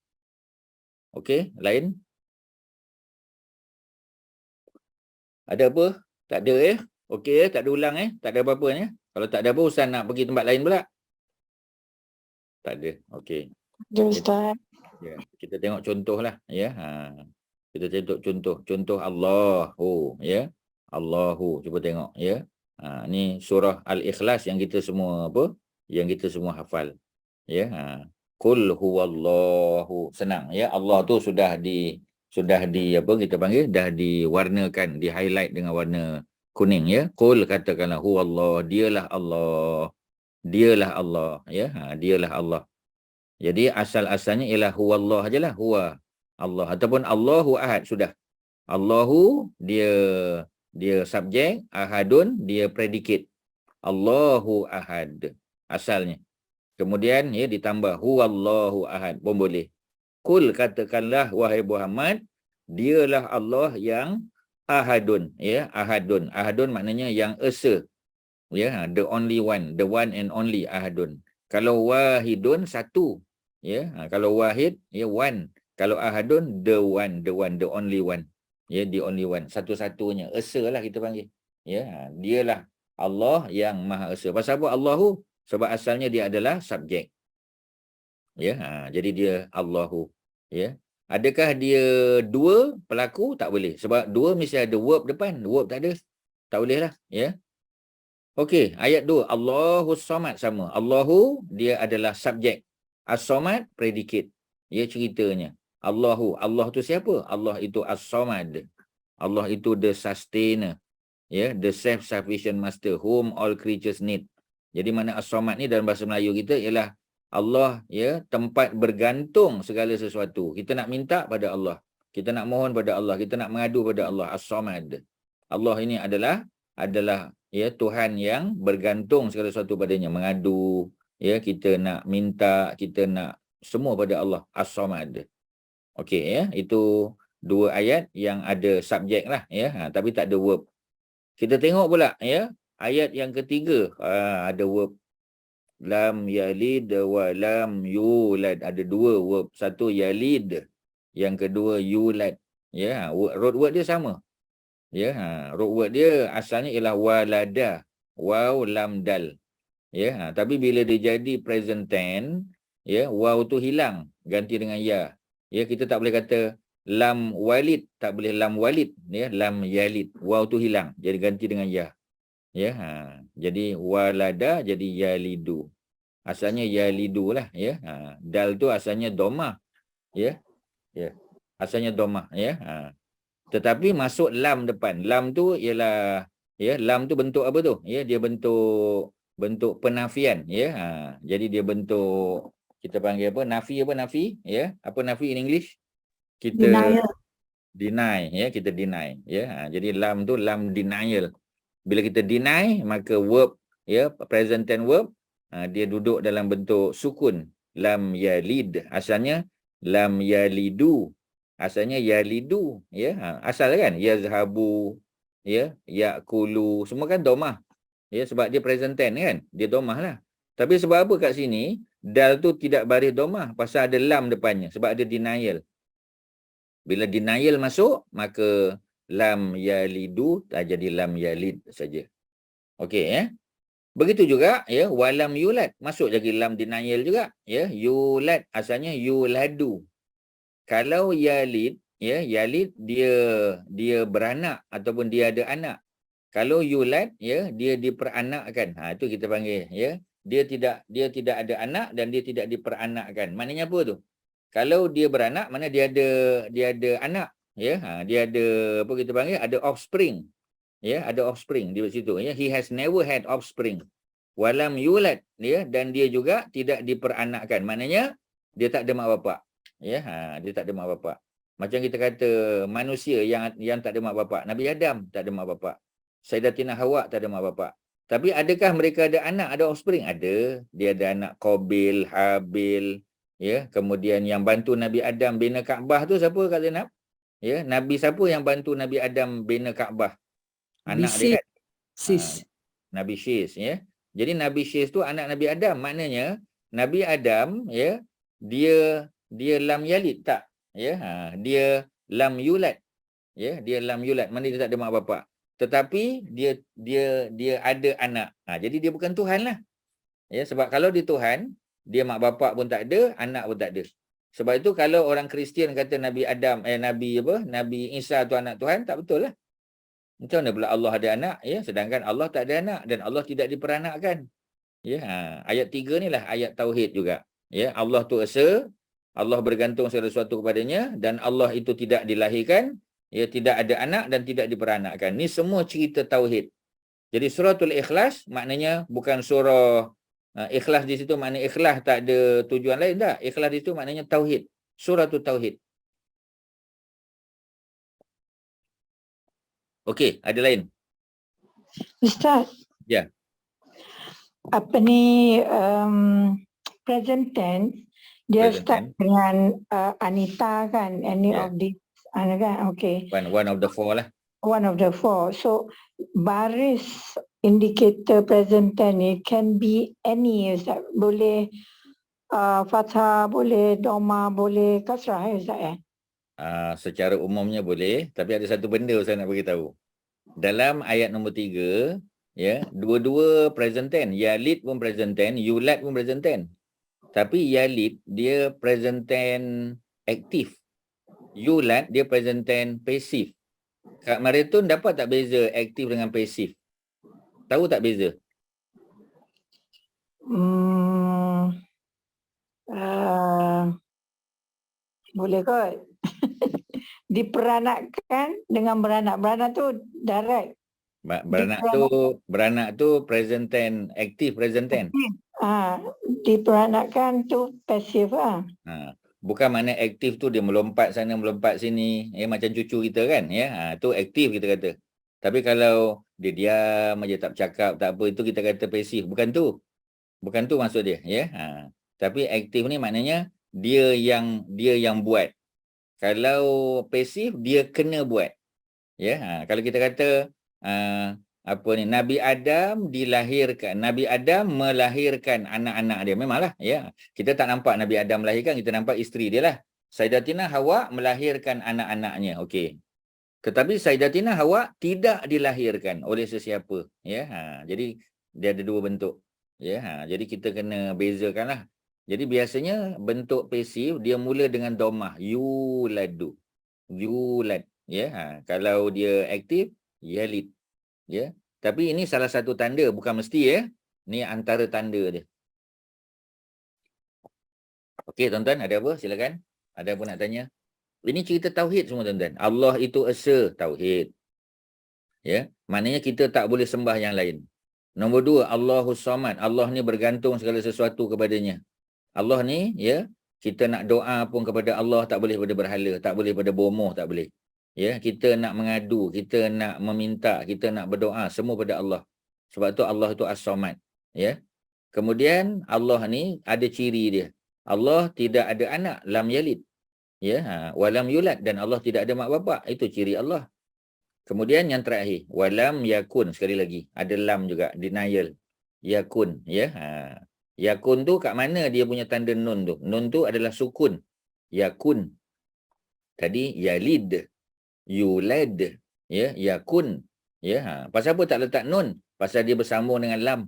Okey, lain? Ada apa? Tak ada, ya? Okey, ya, tak ada ulang, tak ada apa-apa, ya. Kalau tak ada apa, Ustaz nak pergi tempat lain pula. Tak ada. Okey. Ya, Ustaz. Ya, kita tengok contohlah, ya. Kita tengok contoh Allahu, ya. Allahu, cuba tengok, ya. Ni surah Al-Ikhlas yang kita semua apa? Yang kita semua hafal. Ya. Qul huwallahu, senang, ya. Allah tu sudah di apa kita panggil, dah diwarnakan, di highlight dengan warna kuning, ya. Qul, katakanlah huwallah, dialah Allah. Dialah Allah, ya. Dialah Allah. Jadi asal-asalnya ialah huwallah ajalah, huwa Allah ataupun Allahu ahad, sudah. Allahu dia subjek, ahadun dia predicate. Allahu ahad asalnya. Kemudian, ya, ditambah huwallahu ahad pun boleh. Kul, katakanlah wahai Muhammad, dialah Allah yang ahadun, ya, ahadun. Ahadun maknanya yang esa. Ya, the only one, the one and only ahadun. Kalau wahidun, satu. Ya, kalau wahid, ya, one. Kalau ahadun, the one, the only one. Ya, the only one, satu-satunya. Esa lah kita panggil. Ya, dialah Allah yang maha esa. Pasal apa Allahu? Sebab asalnya dia adalah subjek. Ya, jadi dia Allahu. Ya. Adakah dia dua pelaku? Tak boleh. Sebab dua mesti ada verb depan. Verb tak ada. Tak boleh lah. Ya. Okey, ayat 2. Allahu Samad sama. Allahu dia adalah subjek. As-Samad predicate. Ya, ceritanya. Allahu. Allah tu siapa? Allah itu As-Samad. Allah itu the sustainer. Ya, the self-sufficient master whom all creatures need. Jadi mana As-Samad ni dalam bahasa Melayu kita ialah Allah, ya, tempat bergantung segala sesuatu. Kita nak minta pada Allah. Kita nak mohon pada Allah. Kita nak mengadu pada Allah. As-Samad. Allah ini adalah ya, Tuhan yang bergantung segala sesuatu padanya. Mengadu, ya, kita nak minta, kita nak semua pada Allah. As-Samad. Okey, ya, itu dua ayat yang ada subjek lah, ya, tapi tak ada verb. Kita tengok pula, ya, ayat yang ketiga, ada verb. Lam yalid wa lam yulad. Ada dua verb. Satu yalid, yang kedua yulad. Ya, root word dia sama. Ya, root word dia asalnya ialah walada. waw, lam, dal. Ya, tapi bila dia jadi present tense, ya, waw tu hilang, ganti dengan ya. Ya, kita tak boleh kata lam walid, tak boleh lam walid, ya, lam yalid. Waw tu hilang, jadi ganti dengan ya. Ya, jadi walada jadi yalidu. Asalnya yalidu lah, ya. Dal tu asalnya domah, ya. Ya. Asalnya domah, ya. Tetapi masuk lam depan. Lam tu ialah, ya, lam tu bentuk apa tu? Ya, dia bentuk penafian, ya. Jadi dia bentuk, kita panggil apa? Nafi apa nafi? Ya. Apa nafi in English? Kita Denial. deny, ya, kita deny, ya. Jadi lam tu lam denial. Bila kita deny, maka verb, ya, present tense verb, dia duduk dalam bentuk sukun. Lam yalid, asalnya lam yalidu. Asalnya yalidu, ya. Asal kan yazhabu, ya, yakulu, semua kan domah. Ya, sebab dia present tense kan, dia domah lah. Tapi sebab apa kat sini dal tu tidak baris domah, pasal ada lam depannya, sebab ada denial. Bila denial masuk, maka lam yalidu jadi lam yalid saja. Okey, ya. Begitu juga, ya, walam yulad, masuk jadi lam denial juga, ya. Yulad asalnya yuladu. Kalau yalid, ya, yalid dia beranak ataupun dia ada anak. Kalau yulad, ya, dia diperanakkan. Itu kita panggil, ya. Dia tidak ada anak dan dia tidak diperanakkan. Maknanya apa tu? Kalau dia beranak, mana dia ada anak, ya. Dia ada apa kita panggil, ada offspring. Ya, ada offspring di situ, ya. He has never had offspring. Walam yulad, ya, dan dia juga tidak diperanakkan. Maknanya dia tak ada mak bapak. Ya, dia tak ada mak bapak. Macam kita kata manusia yang tak ada mak bapak. Nabi Adam tak ada mak bapak. Sayyidatina Hawa tak ada mak bapak. Tapi adakah mereka ada anak, ada offspring? Ada. Dia ada anak Qabil, Habil, ya. Kemudian yang bantu Nabi Adam bina Kaabah tu siapa Kak Zainab? Ya, Nabi siapa yang bantu Nabi Adam bina Kaabah? Anak dia kan? Sis. Nabi Syis, ya. Jadi Nabi Syis tu anak Nabi Adam. Maknanya Nabi Adam, ya, dia lam yalid tak? Ya, dia lam yulad. Ya, dia lam yulad. Mana dia tak ada mak bapak. Tetapi dia ada anak. Jadi dia bukan Tuhan lah. Ya, sebab kalau dia Tuhan, dia mak bapak pun tak ada, anak pun tak ada. Sebab itu kalau orang Kristian kata Nabi Adam, Nabi Isa tu anak Tuhan, tak betul lah. Macam mana pula Allah ada anak, ya, sedangkan Allah tak ada anak dan Allah tidak diperanakkan. Ya, ayat 3 ni lah ayat tauhid juga. Ya, Allah tu esa, Allah bergantung segala sesuatu kepadanya dan Allah itu tidak dilahirkan, ya, tidak ada anak dan tidak diperanakkan. Ni semua cerita tauhid. Jadi suratul Ikhlas maknanya bukan surah ikhlas di situ maknanya ikhlas tak ada tujuan lain tak. Ikhlas di situ maknanya tauhid. Suratul tauhid. Okey, ada lain? Ustaz. Ya. Apa ni present tense dia Present start tense. dengan Anita kan, any Yeah. of these kan, okay. One of the four lah. One of the four. So baris indicator present tense ni can be any, Ustaz. Boleh fathah, boleh doma, boleh kasrah, Ustaz. Secara umumnya boleh, tapi ada satu benda saya nak beritahu. Dalam ayat nombor 3, ya, dua-dua present tense. Yalid pun present tense, yulad pun present tense. Tapi yalid dia present tense aktif. Yulad dia present tense pasif. Kak Maritun dapat tak beza aktif dengan pasif? Tahu tak beza? Boleh kot. Diperanakkan dengan beranak. Beranak tu direct. Beranak tu present tense, aktif present tense. Diperanakkan tu pasif lah. Bukan makna aktif tu dia melompat sana melompat sini, macam cucu kita kan, ya. Tu aktif kita kata. Tapi kalau dia diam aja tak bercakap tak apa, itu kita kata pasif. Bukan tu maksud dia, ya. Tapi aktif ni maknanya dia yang buat. Kalau pasif dia kena buat. Ya, kalau kita kata Nabi Adam melahirkan anak-anak dia, memanglah, ya. Kita tak nampak Nabi Adam melahirkan, kita nampak isteri dia lah. Sayyidatina Hawa melahirkan anak-anaknya. Okey. Tetapi Sayyidatina Hawa tidak dilahirkan oleh sesiapa. Ya, jadi dia ada dua bentuk. Ya, jadi kita kena bezakanlah. Jadi biasanya bentuk pasif dia mula dengan domah, yuladu. Yulad. Ya, kalau dia aktif, yalid. Ya. Tapi ini salah satu tanda, bukan mesti ya. Ni antara tanda dia. Okey tuan-tuan, ada apa? Silakan. Ada apa nak tanya? Ini cerita tauhid semua tuan-tuan. Allah itu esa, tauhid. Ya, maknanya kita tak boleh sembah yang lain. Nombor dua, Allahus Samad. Allah ni bergantung segala sesuatu kepadanya. Allah ni, ya, kita nak doa pun kepada Allah tak boleh pada berhala, tak boleh pada bomoh, tak boleh. Ya, kita nak mengadu, kita nak meminta, kita nak berdoa, semua pada Allah. Sebab tu Allah tu As-Samad. Ya. Kemudian Allah ni ada ciri dia. Allah tidak ada anak, lam yalid. Ya, walam yulad, dan Allah tidak ada mak bapak. Itu ciri Allah. Kemudian yang terakhir, walam yakun, sekali lagi, ada lam juga, denial. Yakun, ya. Yakun tu kat mana dia punya tanda nun tu? Nun tu adalah sukun. Yakun. Tadi yalid, yulad, ya, yakun. Ya, pasal apa tak letak nun? Pasal dia bersambung dengan lam.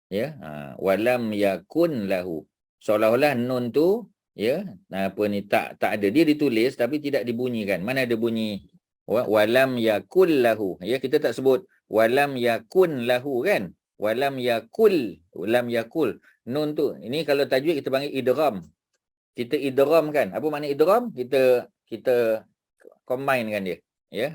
Ya, walam yakun lahu. Seolah-olah nun tu, ya, apa ni, tak ada, dia ditulis tapi tidak dibunyikan. Mana ada bunyi walam yakul lahu. Ya, kita tak sebut walam yakun lahu kan? Walam yakul, lam yakul. Nun tu, ini kalau tajwid kita panggil idgham. Kita idgham kan? Apa makna idgham? Kita combine kan dia. Ya.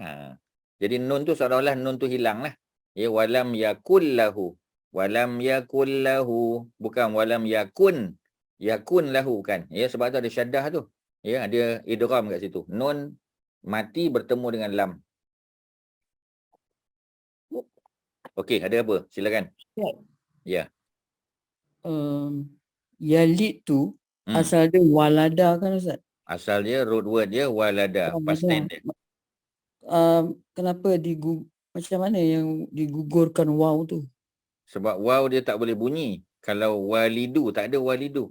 Jadi nun tu seolah-olah nun tu hilang lah. Ya, walam yakul lahu. Walam yakul lahu, bukan walam yakun. Yakun lahu kan. Ya, sebab tu ada syaddah tu. Ya, ada idgham kat situ. Nun mati bertemu dengan lam. Okey, ada apa? Silakan. Ya. Yalid tu asal dia walada kan Ustaz? Asal dia, root word dia walada, past tense dia. Kenapa macam mana yang digugurkan waw tu? Sebab waw dia tak boleh bunyi. Kalau walidu, tak ada walidu.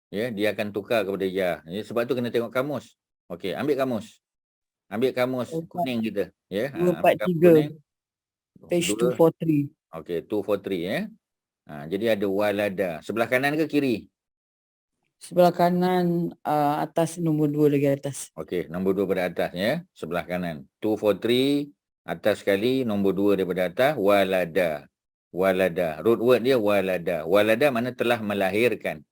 Ya, dia akan tukar kepada ya. Ya, sebab tu kena tengok kamus. Okey, ambil kamus. Ambil kamus kuning kita. Ya, 243. Page 243. Okey, 243 ya. Jadi ada walada. Sebelah kanan ke kiri? Sebelah kanan, atas, nombor 2 lagi atas. Okey, nombor 2 pada atas ya. Sebelah kanan. 243 atas sekali, nombor 2 daripada atas, walada. Walada. Root word dia walada. Walada makna telah melahirkan.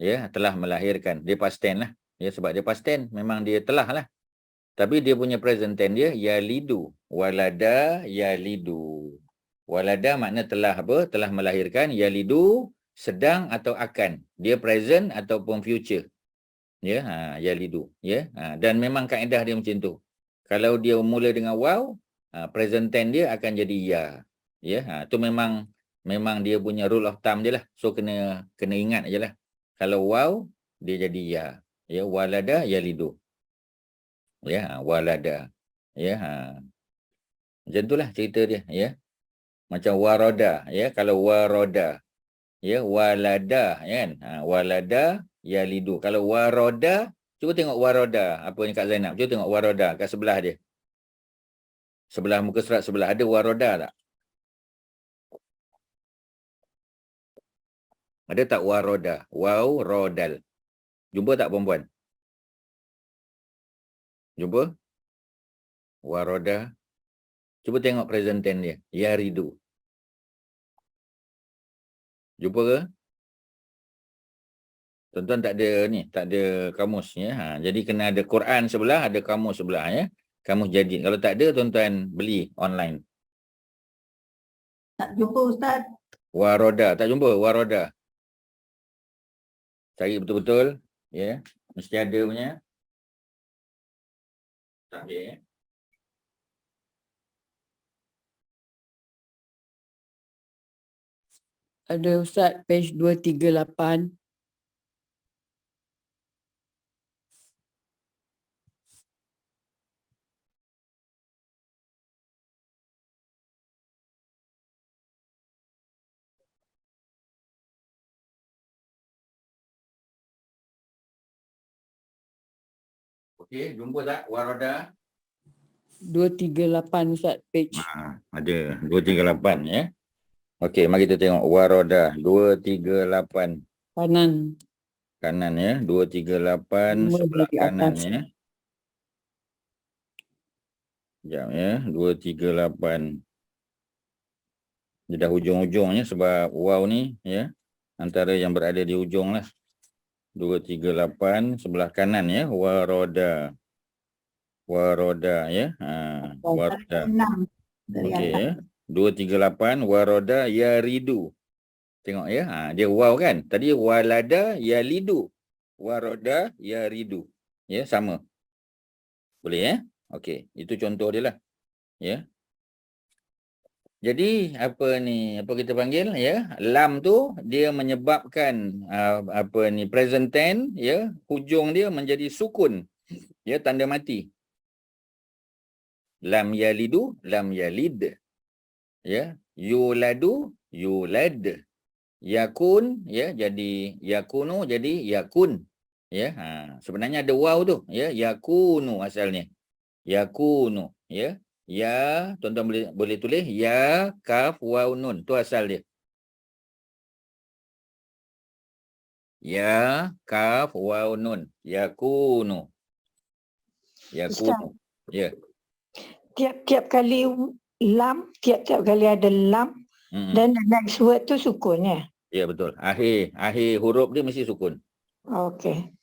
Ya, telah melahirkan. Dia past tense lah. Ya, sebab dia past tense, memang dia telah lah. Tapi dia punya present tense dia yalidu. Walada yalidu. Walada makna telah apa? Telah melahirkan. Yalidu sedang atau akan. Dia present ataupun future. Ya, yalidu. Ya, dan memang kaedah dia macam tu. Kalau dia mula dengan waw, present tense dia akan jadi ya. Ya, tu memang dia punya rule of thumb dia lah. So kena ingat aje lah. Kalau waw, dia jadi ya. Ya, walada yalidu. Ya, walada. Ya, macam itulah cerita dia. Ya, macam waroda. Ya, kalau waroda. Ya, walada. Kan? Walada yalidu. Kalau waroda, cuba tengok waroda. Apa ni Kak Zainab? Cuba tengok waroda kat sebelah dia. Sebelah muka surat sebelah. Ada waroda tak? Ada tak waroda? Waw, rodal. Jumpa tak perempuan? Jumpa? Waroda. Cuba tengok present tense dia. Yaridu. Jumpa ke? Tuan-tuan tak ada ni, tak ada kamus ya. Jadi kena ada Quran sebelah, ada kamus sebelah ya. Kamus jadi. Kalau tak ada, tuan-tuan beli online. Tak jumpa Ustaz. Waroda, tak jumpa waroda. Cari betul-betul ya. Mesti ada punya. Tak ada ya. Ada Ustaz, page 238. Okey, jumpa tak waroda? 238 Ustaz, page. Ada 238 ya. Okey, mari kita tengok waroda 238 Kanan. kanan ya, 238 Lima sebelah dari kanan atas. ya. Sekejap ya, 238. Dia dah hujung-hujungnya sebab waw ni ya, antara yang berada di hujung lah. 238 sebelah kanan ya, waroda. Waroda ya. Waroda. 6 dari Okey atas. ya. 238 waroda yaridu. Tengok ya. Dia waw kan? Tadi walada yalidu. Waroda yaridu. Ya, sama. Boleh ya? Okey, itu contoh dia lah. Ya. Jadi apa kita panggil ya? Lam tu dia menyebabkan present tense ya, hujung dia menjadi sukun. Ya, tanda mati. Lam yalidu, lam yalid. Ya, yuladu, yulad. Yakun ya, jadi yakunu jadi yakun. Ya, sebenarnya ada waw tu ya, yakunu asalnya. Yakunu ya. Ya, tuan-tuan boleh tulis ya, kaf, waw, nun. Tu asal dia. Ya, kaf, waw, nun. Yakunu. Yakunu. Ya. Tiap-tiap kali lam, tiap-tiap kali ada lam, dan the next word tu sukun ya? Ya, betul. Akhir huruf dia mesti sukun. Okey.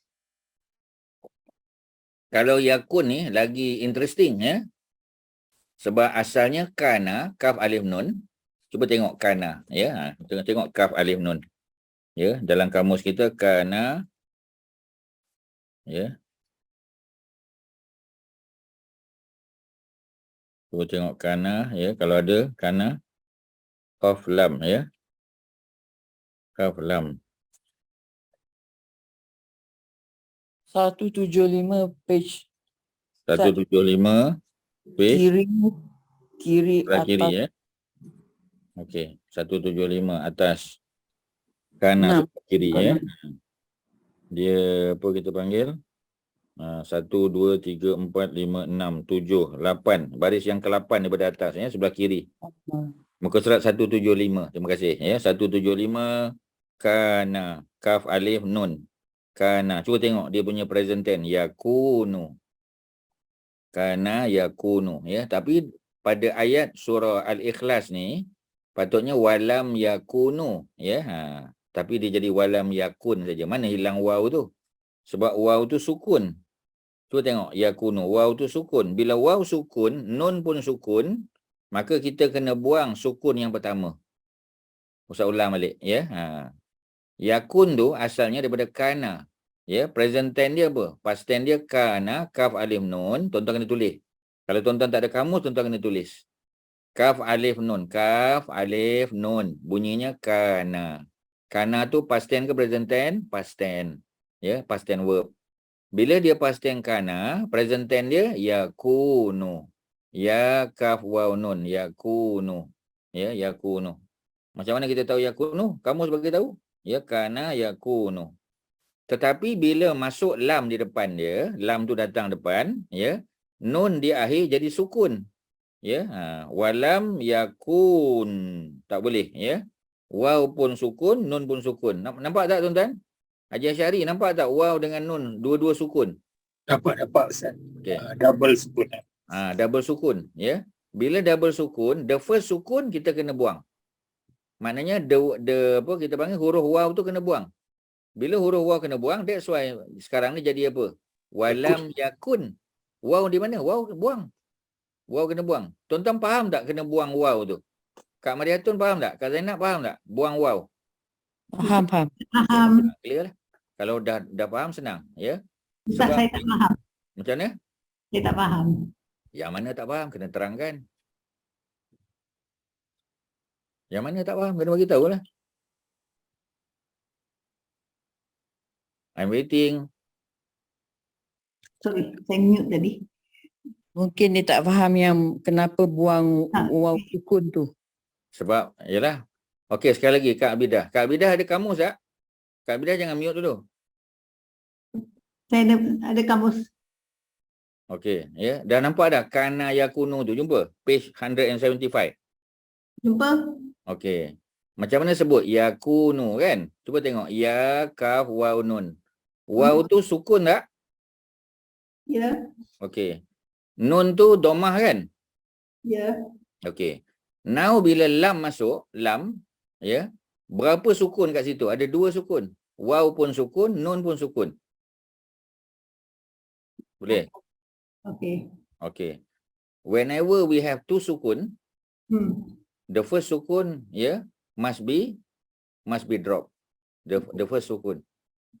Kalau yakun ni lagi interesting ya. Sebab asalnya kana, kaf alif nun. Cuba tengok kana ya. Tengok kaf alif nun. Ya, dalam kamus kita kana ya. Cuba tengok kana ya, kalau ada kana qaf lam ya. Qaf lam. 175 page. 175 page Kiri sebelah kiri atas. ya. Okey, 175 atas. Kanan sebelah kiri ya. Dia apa kita panggil? 1 2 3 4 5 6 7 8. Baris yang ke-8 daripada atas ya, sebelah kiri. Muka surat 175. Terima kasih ya. 175 kana, kaf alif nun. Kana. Cuba tengok dia punya present tense yakunu. Kana yakunu ya. Tapi pada ayat surah Al-Ikhlas ni patutnya walam yakunu ya. Tapi dia jadi walam yakun saja. Mana hilang waw tu? Sebab waw tu sukun. Cuba tengok yakunu. Waw tu sukun. Bila waw sukun, nun pun sukun, maka kita kena buang sukun yang pertama. Ustaz ulang balik ya. Yakun tu asalnya daripada kana. Ya, present tense dia apa? Past tense dia kana, kaf alif nun. Tuan-tuan kena tulis. Kalau tuan-tuan tak ada kamus, tuan-tuan kena tulis. Kaf alif nun, kaf alif nun. Bunyinya kana. Kana tu past tense ke present tense? Past tense. Ya, past tense verb. Bila dia past tense kana, present tense dia yakunu. Ya kaf waw nun, yakunu. Ya, yakunu. Macam mana kita tahu yakunu? Kamus bagi tahu. Ya, kana yakunu. Tetapi bila masuk lam di depan dia, lam tu datang depan, ya, nun di akhir jadi sukun. Ya, walam yakun. Tak boleh, ya. Waw pun sukun, nun pun sukun. Nampak tak tuan-tuan? Haji Asyari, nampak tak waw dengan nun dua-dua sukun? Dapat Ustaz. Okay. Double sukun. Double sukun, ya. Bila double sukun, the first sukun kita kena buang. Maknanya the apa kita panggil huruf waw tu kena buang. Bila huruf waw kena buang, that's why sekarang ni jadi apa? Walam yakun. Waw di mana? Waw buang. Waw kena buang. Tuan-tuan faham tak kena buang waw tu? Kak Mariatun faham tak? Kak Zainab faham tak? Buang waw. Faham. Clear lah. Kalau dah faham senang, ya. Ustaz, saya tak faham. Macam mana? Saya tak faham. Yang mana tak faham kena terangkan. Yang mana tak faham kena bagi tahu lah. I'm waiting. Sorry, saya mute tadi. Mungkin dia tak faham yang kenapa buang waw sukun tu. Sebab, yalah. Okey, sekali lagi Kak Abidah. Kak Abidah ada kamus tak? Kak Abidah jangan mute dulu. Saya ada kamus. Okey, ya. Dah nampak dah kana yakunu tu, jumpa page 175. Jumpa? Okey. Macam mana sebut yakunu kan? Cuba tengok ya kaf waw nun. Waw tu sukun tak? Ya. Okey. Nun tu domah kan? Ya. Okey. Now bila lam masuk, lam, ya, berapa sukun kat situ? Ada 2 sukun. Waw pun sukun, nun pun sukun. Boleh? Okey. Okey. Whenever we have 2 sukun, the first sukun, ya, must be drop. The first sukun.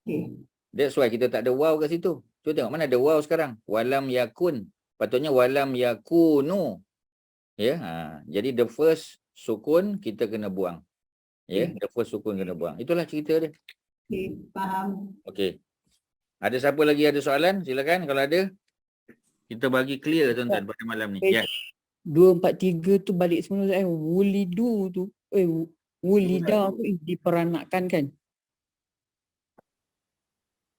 Okey. That's why kita tak ada waw kat situ. Cuba tengok mana ada waw sekarang. Walam yakun. Patutnya walam yakunu. Ya, jadi the first sukun kita kena buang. Ya, the first sukun kena buang. Itulah cerita dia. Okey, faham. Okey. Ada siapa lagi ada soalan? Silakan kalau ada. Kita bagi clear tuan-tuan pada malam ni. Ya. 243 tu balik semula wulidu tu. Wulida tu diperanakkan kan?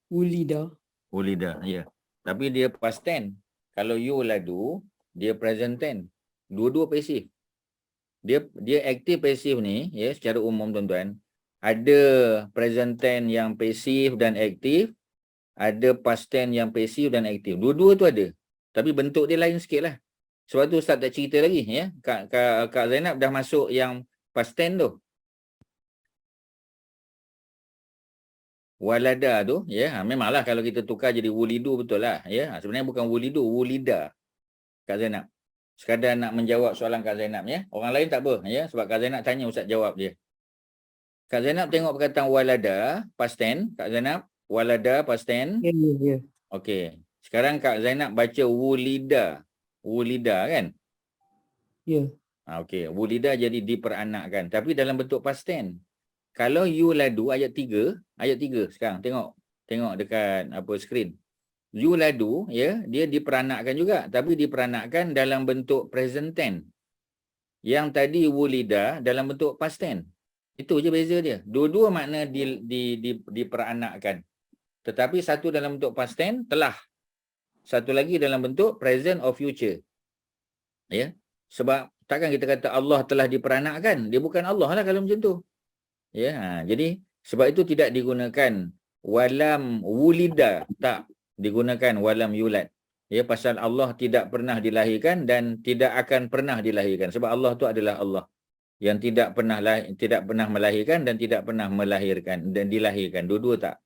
Wulida. Ulida, ya. Tapi dia past tense. Kalau yuladu, dia present tense. Dua-dua pasif. Dia aktif pasif ni, ya, secara umum tuan-tuan, ada present tense yang pasif dan aktif, ada past tense yang pasif dan aktif. Dua-dua tu ada. Tapi bentuk dia lain sikit lah. Sebab tu Ustaz tak cerita lagi, ya. Kak Zainab dah masuk yang past tense tu. Walada tu, ya, memanglah kalau kita tukar jadi wulidu betul lah, ya. Sebenarnya bukan wulidu, wulida. Kak Zainab. Sekadar nak menjawab soalan Kak Zainab, ya. Orang lain tak apa, ya. Sebab Kak Zainab tanya, Ustaz jawab dia. Kak Zainab tengok perkataan walada, past tense. Kak Zainab, walada, past tense. Ya. Okey. Sekarang Kak Zainab baca wulida. Wulida kan? Ya. Okey. Wulida jadi diperanakkan. Tapi dalam bentuk past tense. Kalau yuladu ayat 3 sekarang. Tengok dekat skrin. Yuladu, ya, dia diperanakkan juga, tapi diperanakkan dalam bentuk present tense. Yang tadi wulida dalam bentuk past tense. Itu je beza dia. Dua-dua makna diperanakkan. Tetapi satu dalam bentuk past tense, telah. Satu lagi dalam bentuk present or future. Ya. Sebab takkan kita kata Allah telah diperanakkan. Dia bukan Allah lah kalau macam tu. Ya, jadi sebab itu tidak digunakan walam wulida, tak digunakan walam yulad. Ya, pasal Allah tidak pernah dilahirkan dan tidak akan pernah dilahirkan. Sebab Allah tu adalah Allah yang tidak pernah melahirkan dan tidak pernah melahirkan dan dilahirkan. Dua-dua tak.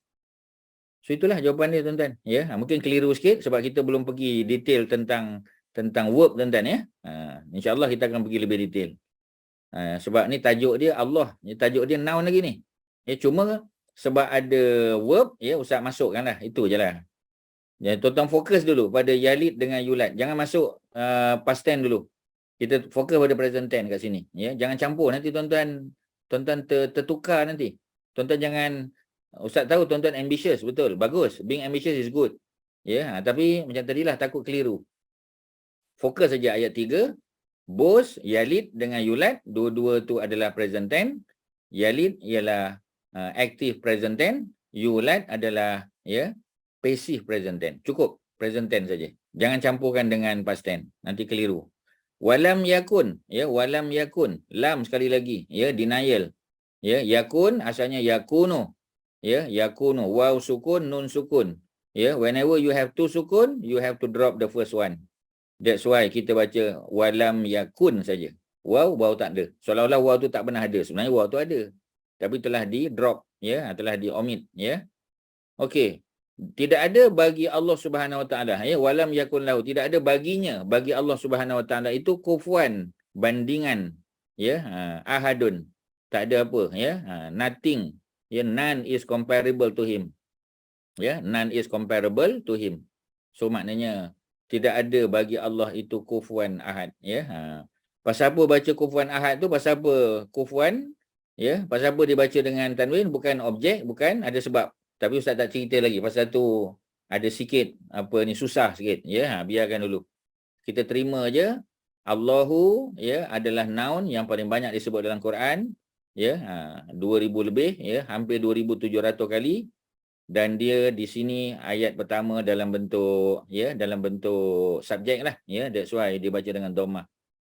So itulah jawapan dia tuan-tuan. Ya, mungkin keliru sikit sebab kita belum pergi detail tentang verb tuan-tuan, ya. InsyaAllah kita akan pergi lebih detail. Sebab ni tajuk dia Allah. Tajuk dia noun lagi ni. Ya, cuma sebab ada verb, ya, Ustaz masukkanlah. Itu je lah. Ya, tuan-tuan fokus dulu pada yalid dengan yulad. Jangan masuk past tense dulu. Kita fokus pada present tense kat sini. Ya, jangan campur nanti tuan-tuan tertukar nanti. Tuan-tuan jangan, Ustaz tahu tuan-tuan ambitious, betul. Bagus. Being ambitious is good. Ya, tapi macam tadilah takut keliru. Fokus saja ayat 3. Bos, yalid dengan yulad, dua-dua tu adalah present tense. Yalid ialah active present tense. Yulad adalah, ya, passive present tense. Cukup present tense saja. Jangan campurkan dengan past tense. Nanti keliru. Walam yakun, ya, walam yakun. Lam sekali lagi, ya, denial. Ya, yakun asalnya yakunu. Ya, yakunu. Waw sukun, nun sukun. Ya, whenever you have 2 sukun, you have to drop the first one. That's why kita baca walam yakun saja. Waw tak ada. Seolah-olah waw tu tak pernah ada. Sebenarnya waw tu ada. Tapi telah di drop, ya, telah di omit, ya. Okey. Tidak ada bagi Allah Subhanahu Wa Taala, ya, walam yakun lahu, tidak ada baginya, bagi Allah Subhanahu Wa Taala itu kufuan, bandingan, ya, ahadun, tak ada apa, ya, nothing, ya, none is comparable to him, ya, none is comparable to him. So maknanya tidak ada bagi Allah itu kufuan ahad, ya. Pasal apa baca kufuan ahad tu? Pasal apa kufuan, ya, pasal apa dibaca dengan tanwin, bukan objek, bukan, ada sebab. Tapi Ustaz tak cerita lagi. Pasal tu ada sikit susah sikit. Ya, biarkan dulu. Kita terima je Allahu, ya, adalah noun yang paling banyak disebut dalam Quran. Ya, 2000 lebih, ya, hampir 2700 kali. dan dia di sini ayat pertama dalam bentuk dalam bentuk subjek lah, that's why dia baca dengan dhammah.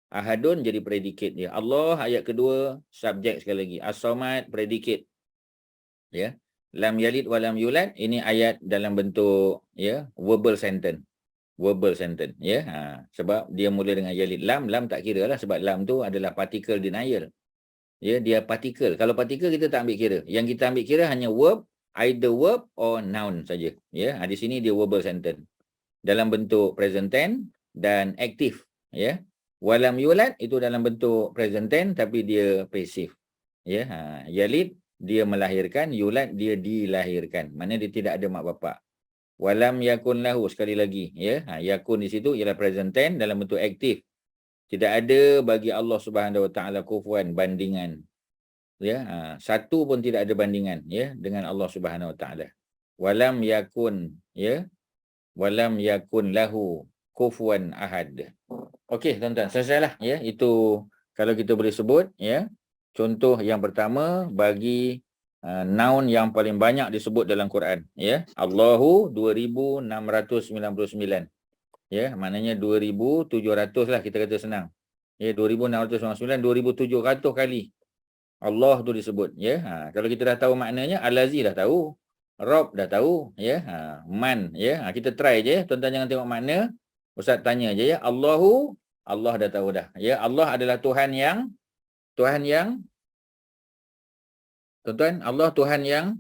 Ahadun jadi predikat dia. Allah ayat kedua subjek sekali lagi. As-Samad predikat. Lam yalid wa lam yulad, ini ayat dalam bentuk verbal sentence. Verbal sentence, sebab dia mula dengan yalid. Lam tak kira lah, sebab lam tu adalah particle denial. Dia particle. Kalau particle kita tak ambil kira. Yang kita ambil kira hanya verb, either verb or noun saja. Di sini dia verbal sentence dalam bentuk present tense dan aktif. Walam yulad itu dalam bentuk present tense tapi dia passive. Yalid dia melahirkan, yulad dia dilahirkan. Maknanya dia tidak ada mak bapak. Walam yakun lahu, sekali lagi, yakun di situ ialah present tense dalam bentuk aktif. Tidak ada bagi Allah Subhanahu Wa Taala kufuan, bandingan. Satu pun tidak ada bandingan dengan Allah Subhanahu Wa Taala. Walam yakun walam yakun lahu kufuwan ahad. Okey tuan-tuan, selesailah itu kalau kita boleh sebut contoh yang pertama bagi noun yang paling banyak disebut dalam Quran Allahu 2699. Maknanya 2700 lah, kita kata senang. 2699 2700 kali Allah tu disebut. Kalau kita dah tahu maknanya, Al-Aziz dah tahu, Rob dah tahu, Man, kita try je, tuan-tuan jangan tengok makna, Ustaz tanya je Allahu, Allah dah tahu dah. Allah adalah Tuhan yang tuan-tuan, Allah Tuhan yang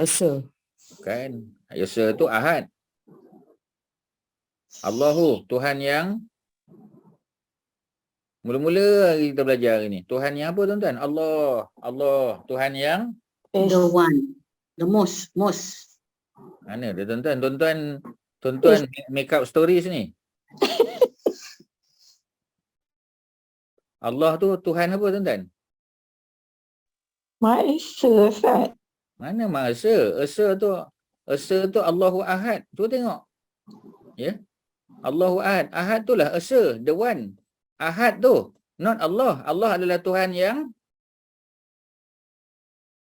Esa. Bukan. Esa tu Ahad. Allahu Tuhan yang mula-mula kita belajar hari ni. Tuhan yang apa tuan-tuan? Allah Tuhan yang The one, the most. mana dia tuan-tuan? Tuan-tuan make up stories ni. Allah tu Tuhan apa tuan-tuan? Maha Esa, Ustaz. Mana Maha Esa? Esa tu Allahu Ahad. Tu tengok. Allahu Ahad. Ahad tu lah Esa, the one. Ahad tu, not Allah. Allah adalah Tuhan yang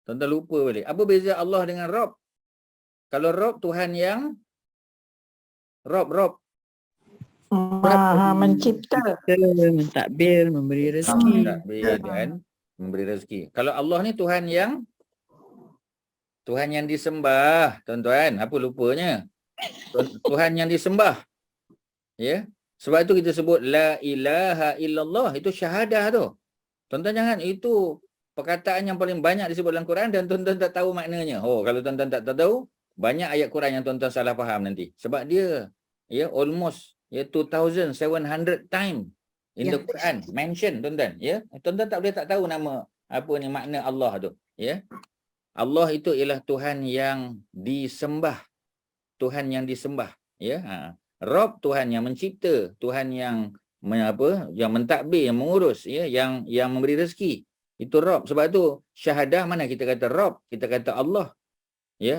tuan-tuan lupa balik. Apa beza Allah dengan Rob? Kalau Rob Tuhan yang Rob. Maha mencipta. Mentadbir, memberi rezeki. Mentadbir dan memberi rezeki. Kalau Allah ni Tuhan yang disembah, tuan-tuan. Apa lupanya? Tuhan yang disembah. Sebab itu kita sebut la ilaha illallah, itu syahadah tu. Tuan-tuan jangan, itu perkataan yang paling banyak disebut dalam Quran dan tuan-tuan tak tahu maknanya. Kalau tuan-tuan tak tahu, banyak ayat Quran yang tuan-tuan salah faham nanti. Sebab dia almost 2700 times in the Quran mention tuan-tuan. Tuan-tuan tak boleh tak tahu nama apa ni makna Allah tu. Allah itu ialah Tuhan yang disembah. Tuhan yang disembah. Rob Tuhan yang mencipta, Tuhan yang yang mentadbir, yang mengurus, yang memberi rezeki. Itu Rob. Sebab tu syahadah mana kita kata Rob, kita kata Allah.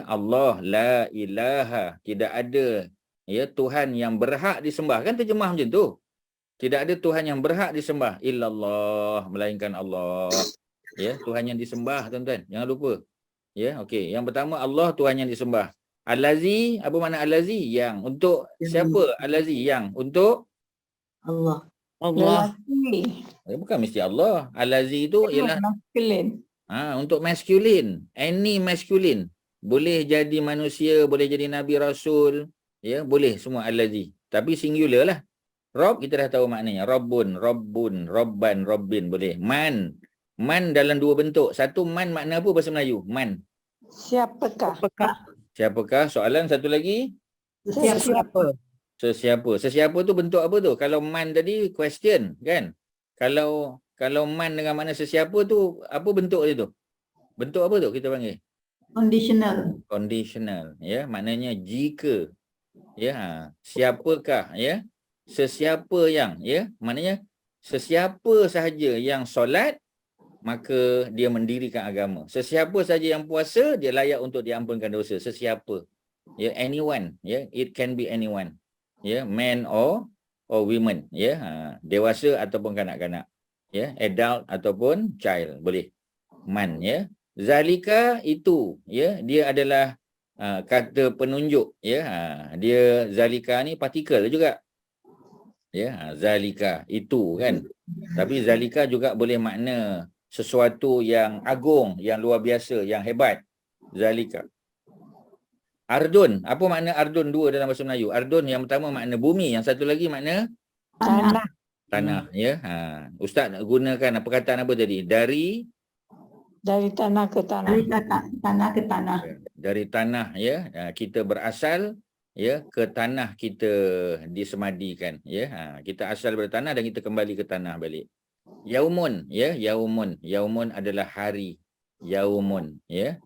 Allah la ilaha, tidak ada Tuhan yang berhak disembah. Kan terjemah macam tu. Tidak ada Tuhan yang berhak disembah illallah, melainkan Allah. Tuhan yang disembah tuan-tuan, jangan lupa. Okey, yang pertama Allah Tuhan yang disembah. Al-Lazi, apa makna Al-Lazi? Yang untuk siapa? Al-Lazi yang untuk Allah. Lelaki. bukan mesti Allah. Al-Lazi itu ialah Masculine. untuk masculine, any masculine. Boleh jadi manusia, boleh jadi nabi rasul, boleh semua Al-Lazi. Tapi singular lah. Rob kita dah tahu maknanya. Rabbun, Robban, Robbin boleh. Man dalam dua bentuk. Satu man makna apa bahasa Melayu? Man. Siapakah? Siapakah? Soalan satu lagi. Sesiapa. Sesiapa tu bentuk apa tu? Kalau man tadi question kan? Kalau man dengan makna sesiapa tu apa bentuk dia tu? Bentuk apa tu kita panggil? Conditional. Maknanya jika. Siapakah? Sesiapa yang, maknanya sesiapa sahaja yang solat maka dia mendirikan agama. Sesiapa saja yang puasa, dia layak untuk diampunkan dosa. Sesiapa. Anyone. It can be anyone. Man or women. Dewasa ataupun kanak-kanak. Adult ataupun child. Boleh. Man. Zalika itu, ya, dia adalah kata penunjuk, ya. Dia zalika ni partikel juga. Ya, zalika itu kan. Tapi zalika juga boleh makna sesuatu yang agung, yang luar biasa, yang hebat. Zalika. Ardun, apa makna ardun dua dalam bahasa Melayu? Ardun yang pertama makna bumi, yang satu lagi makna Tanah. tanah, ya. Ustaz gunakan perkataan apa tadi? Dari Tanah ke tanah. Dari tanah ke tanah. dari tanah, ya, kita berasal, ya, ke tanah kita disemadikan, ya. Kita asal dari tanah dan kita kembali ke tanah balik. Yaumun, ya, yaumun adalah hari. Yaumun, ya.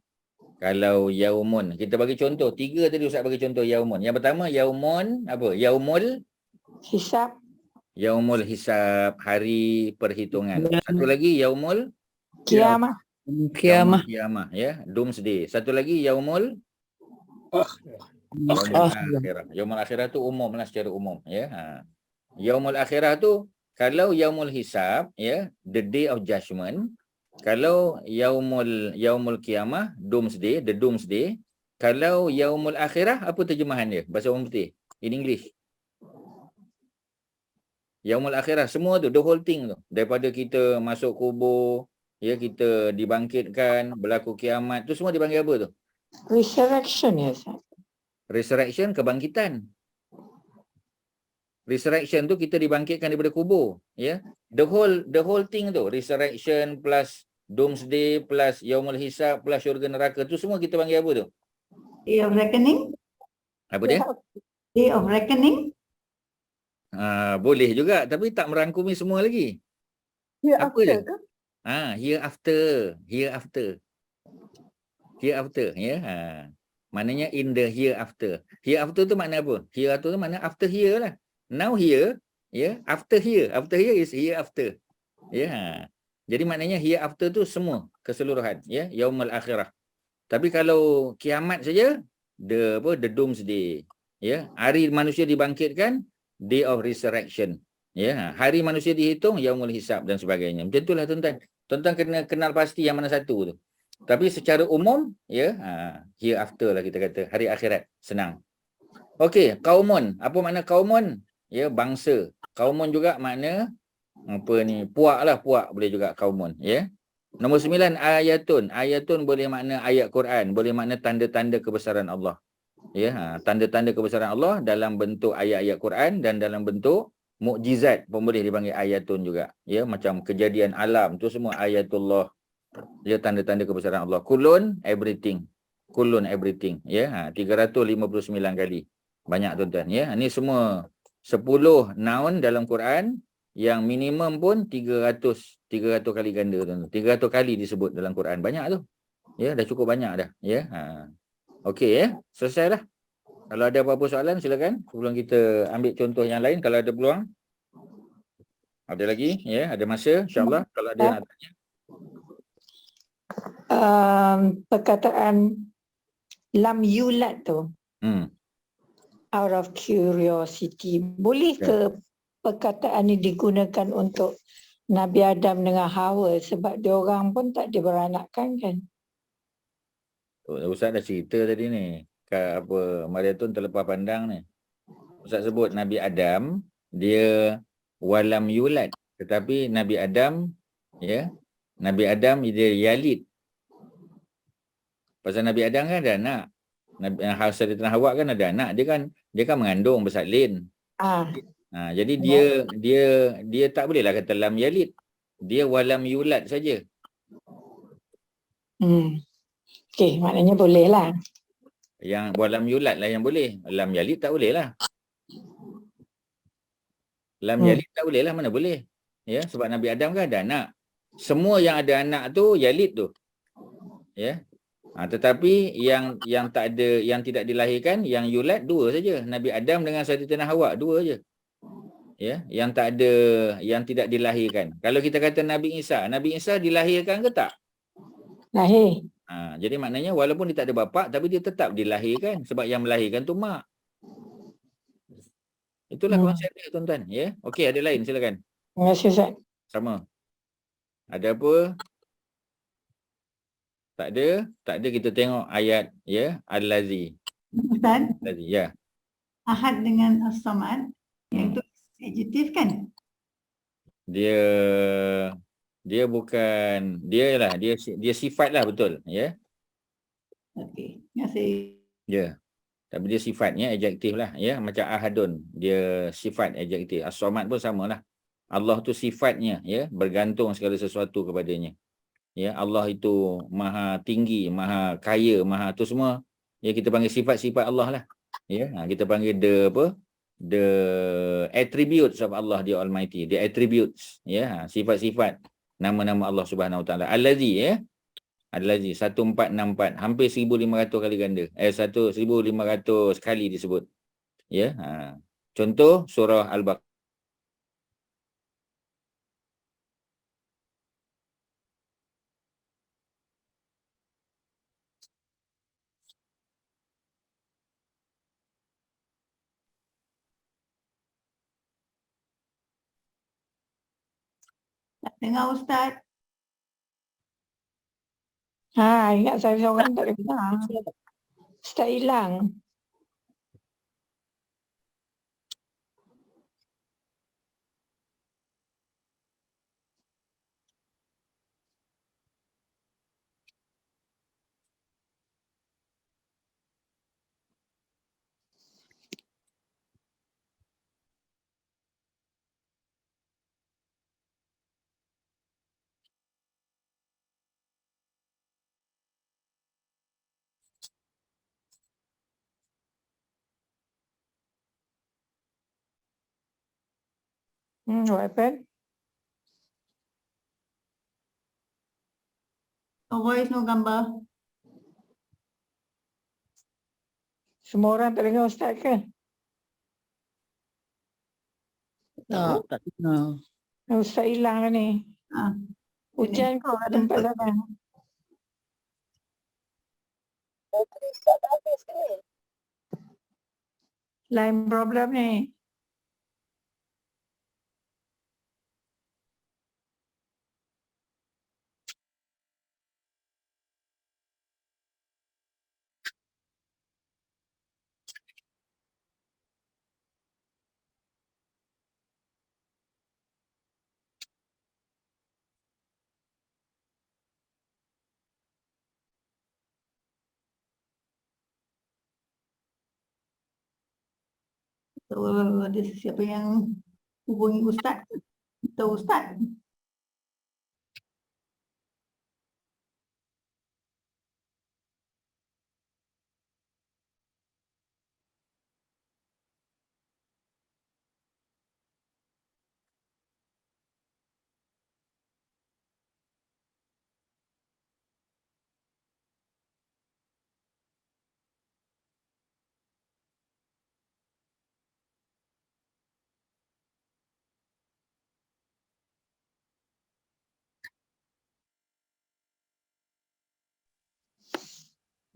Kalau yaumun, kita bagi contoh 3 tadi Ustaz bagi contoh yaumun. Yang pertama yaumun apa? Yaumul hisab, hari perhitungan. Satu lagi yaumul Kiamah. Kiamah. kiamah, ya, doomsday. Satu lagi yaumul akhirah. Yaumul akhirah tu umum lah, secara umum, ya. Yaumul akhirah tu kalau yaumul hisab, ya, the day of judgment. Kalau yaumul kiamah, doomsday, the doomsday. Kalau yaumul akhirah, apa terjemahan dia bahasa orang putih in English? Yaumul akhirah, semua tu, the whole thing tu, daripada kita masuk kubur, ya, kita dibangkitkan, berlaku kiamat, tu semua dipanggil apa tu? Resurrection, ya, Ustaz. Resurrection, kebangkitan. Resurrection tu kita dibangkitkan daripada kubur, ya. The whole thing tu, resurrection plus doomsday plus yaumul hisab plus syurga neraka, tu semua kita panggil apa tu? Day of reckoning. Apa dia? Day of reckoning. Boleh juga, tapi tak merangkumi semua lagi. Apa dia? Hereafter, ya. Maknanya in the hereafter. Hereafter tu makna apa? Hereafter tu makna after here lah. Now here, ya, after here. After here is hereafter. Ya. Jadi maknanya hereafter tu semua keseluruhan, ya, yaumul akhirah. Tapi kalau kiamat saja, the doomsday, ya. Hari manusia dibangkitkan, day of resurrection. Ya, hari manusia dihitung, yaumul hisab dan sebagainya. Macam itulah tuan-tuan. Tuan-tuan kena kenal pasti yang mana satu tu. Tapi secara umum, ya, hereafter lah kita kata, hari akhirat, senang. Okey, kaumun. Apa makna kaumun? Ya, bangsa. Kaumun juga makna apa ni? Puak lah, puak boleh juga kaumun, ya. Nombor 9, ayatun. Ayatun boleh makna ayat Quran, boleh makna tanda-tanda kebesaran Allah. Ya, tanda-tanda kebesaran Allah dalam bentuk ayat-ayat Quran dan dalam bentuk mukjizat pun boleh dipanggil ayatun juga. Ya, macam kejadian alam tu semua ayatullah. Ya, tanda-tanda kebesaran Allah. Kulun everything. Kulun everything, ya. 359 kali. Banyak tuan-tuan, ya. Ini semua 10 noun dalam Quran yang minimum pun 300 kali ganda tuan-tuan. 300 kali disebut dalam Quran. Banyak tu. Ya, dah cukup banyak dah, ya. Okey, ya. Selesai dah. Kalau ada apa-apa soalan silakan sebelum kita ambil contoh yang lain kalau ada peluang. Ada lagi, ya, ada masa insya-Allah kalau ada yang nak tanya. Perkataan lam yulad tu, out of curiosity, boleh ke perkataan ini digunakan untuk Nabi Adam dengan Hawa sebab diorang pun tak diberanakkan kan? Ustaz dah cerita tadi ni. Apa Mariatun terlepas pandang ni. Ustaz sebut Nabi Adam dia walam yulad, tetapi Nabi Adam, ya, Nabi Adam dia yalid. Pasal Nabi Adam kan ada anak. Nabi Sayyidatina Hawa kan ada anak. Dia kan mengandung bersalin. Jadi dia tak bolehlah kata lam yalid. Dia walam yulad saja. Okey, maknanya boleh lah. Yang walam yulad lah yang boleh. Lam yalid tak boleh lah. Lam yalid tak boleh lah, mana boleh. Ya, sebab Nabi Adam kan ada anak. Semua yang ada anak tu yalid tu. Ya. Tetapi yang tak ada, yang tidak dilahirkan, yang yulad dua saja. Nabi Adam dengan Sayyidatina Hawa dua saja. Ya, yang tak ada, yang tidak dilahirkan. Kalau kita kata Nabi Isa dilahirkan ke tak? Lahir. Jadi maknanya walaupun dia tak ada bapa tapi dia tetap dilahirkan sebab yang melahirkan tu mak. Itulah konsep dia tuan-tuan, ya. Okey, ada lain silakan. Terima kasih Ustaz. Sama. Ada apa? Tak ada kita tengok ayat ya allazi. Ustaz, Allazi ya. Ahad dengan As-Samad, yang Hmm. itu adjektif kan? Dia bukan dia sifat lah, betul ya. Okey, terima kasih. Ya. Tapi dia sifatnya adjektif lah ya, macam ahadun dia sifat adjektif. As-Samad pun samalah. Allah tu sifatnya ya, bergantung segala sesuatu kepadanya. Ya, Allah itu maha tinggi, maha kaya, maha tu semua ya, kita panggil sifat-sifat Allah lah. Ya, kita panggil the attributes of Allah, the Almighty, the attributes ya, sifat-sifat nama-nama Allah Subhanahu Wa Taala. Allazi ya. Allazi 1464, hampir 1500 kali ganda. 1500 kali disebut. Ya. Contoh surah Al-Baqarah. Tak dengar Ustaz. Ingat saya seorang tak dengar. Ustaz hilang. What happened? No voice, no gambar. Semua orang tak dengar Ustaz ke? Tak dengar. Ustaz hilang lah ni. Ah, Hujan kau kat tempat sana. Line problem ni. so, ada siapa yang hubungi Ustaz? Tahu Ustaz?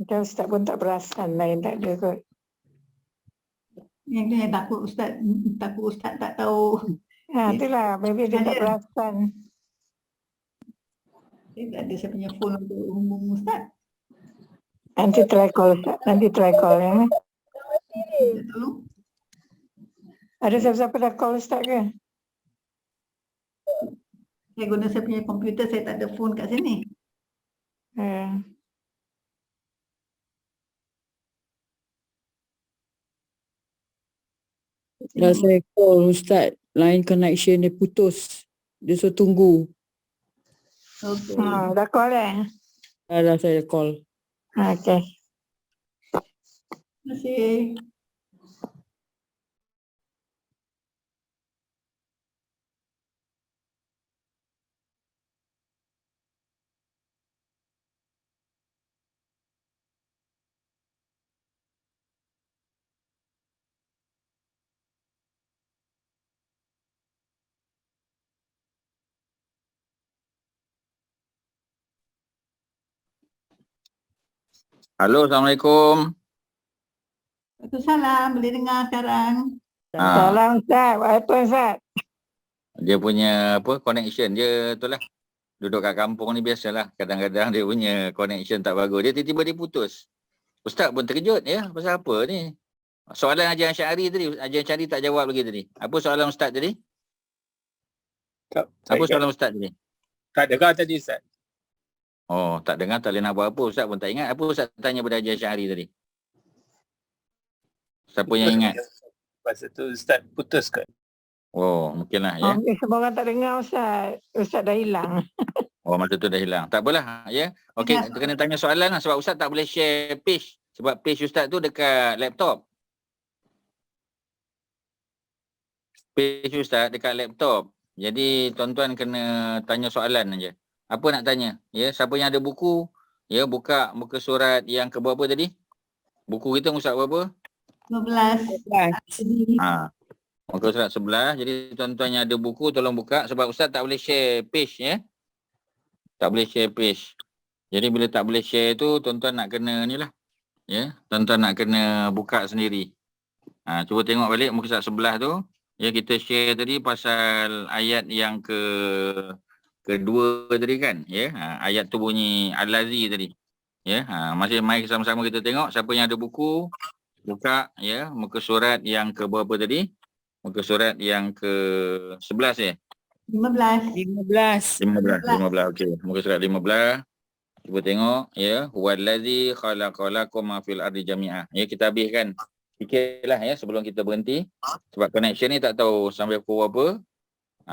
Macam Ustaz pun tak perasan lain tak ada kot. Yang dia takut Ustaz tak tahu. Itulah, maybe dia tak perasan. Dia tak ada saya punya phone untuk hubung Ustaz. Nanti try call Ustaz. Nanti try call ya. Minta tolong. Ada siapa-siapa dah call Ustaz ke? Saya guna saya punya komputer, saya tak ada phone kat sini. Dah saya call Ustaz, line connection dia putus. Dia suruh tunggu. Okey. Dah call Dah saya call. Okay. Terima kasih. Halo, Assalamualaikum. Waalaikumsalam, boleh dengar sekarang? Salam Ustaz. Apa Ustaz? Dia punya connection dia tu lah. duduk kat kampung ni biasalah. Kadang-kadang dia punya connection tak bagus. Dia tiba-tiba dia putus. Ustaz pun terkejut ya. Pasal apa ni? Soalan Haji Asy'ari tadi, Haji Asy'ari tak jawab lagi tadi. Apa soalan Ustaz tadi? Apa soalan Ustaz tadi? Tak dengar tadi Ustaz. Oh, tak dengar, tak boleh nak buat apa. Ustaz pun tak ingat. Apa Ustaz tanya pada Haji Asy'ari tadi? Siapa yang ingat? Masa tu Ustaz putuskan. Oh, mungkinlah ya. Semua orang tak dengar Ustaz. Ustaz dah hilang. Oh, masa tu dah hilang. Tak apalah ya. Okey, kita kena tanya soalan lah sebab Ustaz tak boleh share page. Sebab page Ustaz tu dekat laptop. Page Ustaz dekat laptop. Jadi tuan-tuan kena tanya soalan aja. Apa nak tanya? Ya, siapa yang ada buku, ya buka muka surat yang ke berapa tadi? Buku kita muka surat berapa? 12. Muka surat 11. Jadi tuan-tuan yang ada buku tolong buka sebab Ustaz tak boleh share page ya. Tak boleh share page. Jadi bila tak boleh share tu tuan-tuan nak kena ni lah. Ya, tuan-tuan nak kena buka sendiri. Cuba tengok balik muka surat 11 tu. Ya, kita share tadi pasal ayat yang kedua tadi kan. Ya, ayat tu bunyi Al-Lazi tadi. Ya, masih mari sama-sama kita tengok siapa yang ada buku buka ya muka surat yang ke berapa tadi? Muka surat yang ke-11 ya? 15. 15. Okey. Muka surat 15. Cuba tengok ya. Huwallazi khalaqalakum ma fil ardi jami'ah. Ya, kita habiskan. Fikirlah ya sebelum kita berhenti. Sebab connection ni tak tahu sampai pukul apa.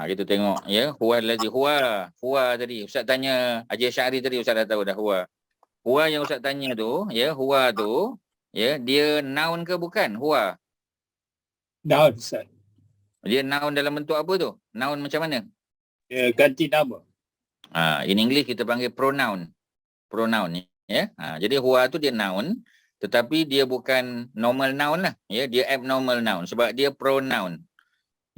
Kita tengok ya. Huwallazi huwa tadi. Ustaz tanya Haji Asy'ari tadi Ustaz dah tahu dah huwa. Huwa yang Ustaz tanya tu ya, huwa tu ya, dia noun ke bukan? Huwa. Noun Ustaz. Dia noun dalam bentuk apa tu? Noun macam mana? Dia ganti nama. In English kita panggil pronoun. Pronoun ya. Jadi huwa tu dia noun tetapi dia bukan normal noun lah. Ya, dia abnormal noun sebab dia pronoun.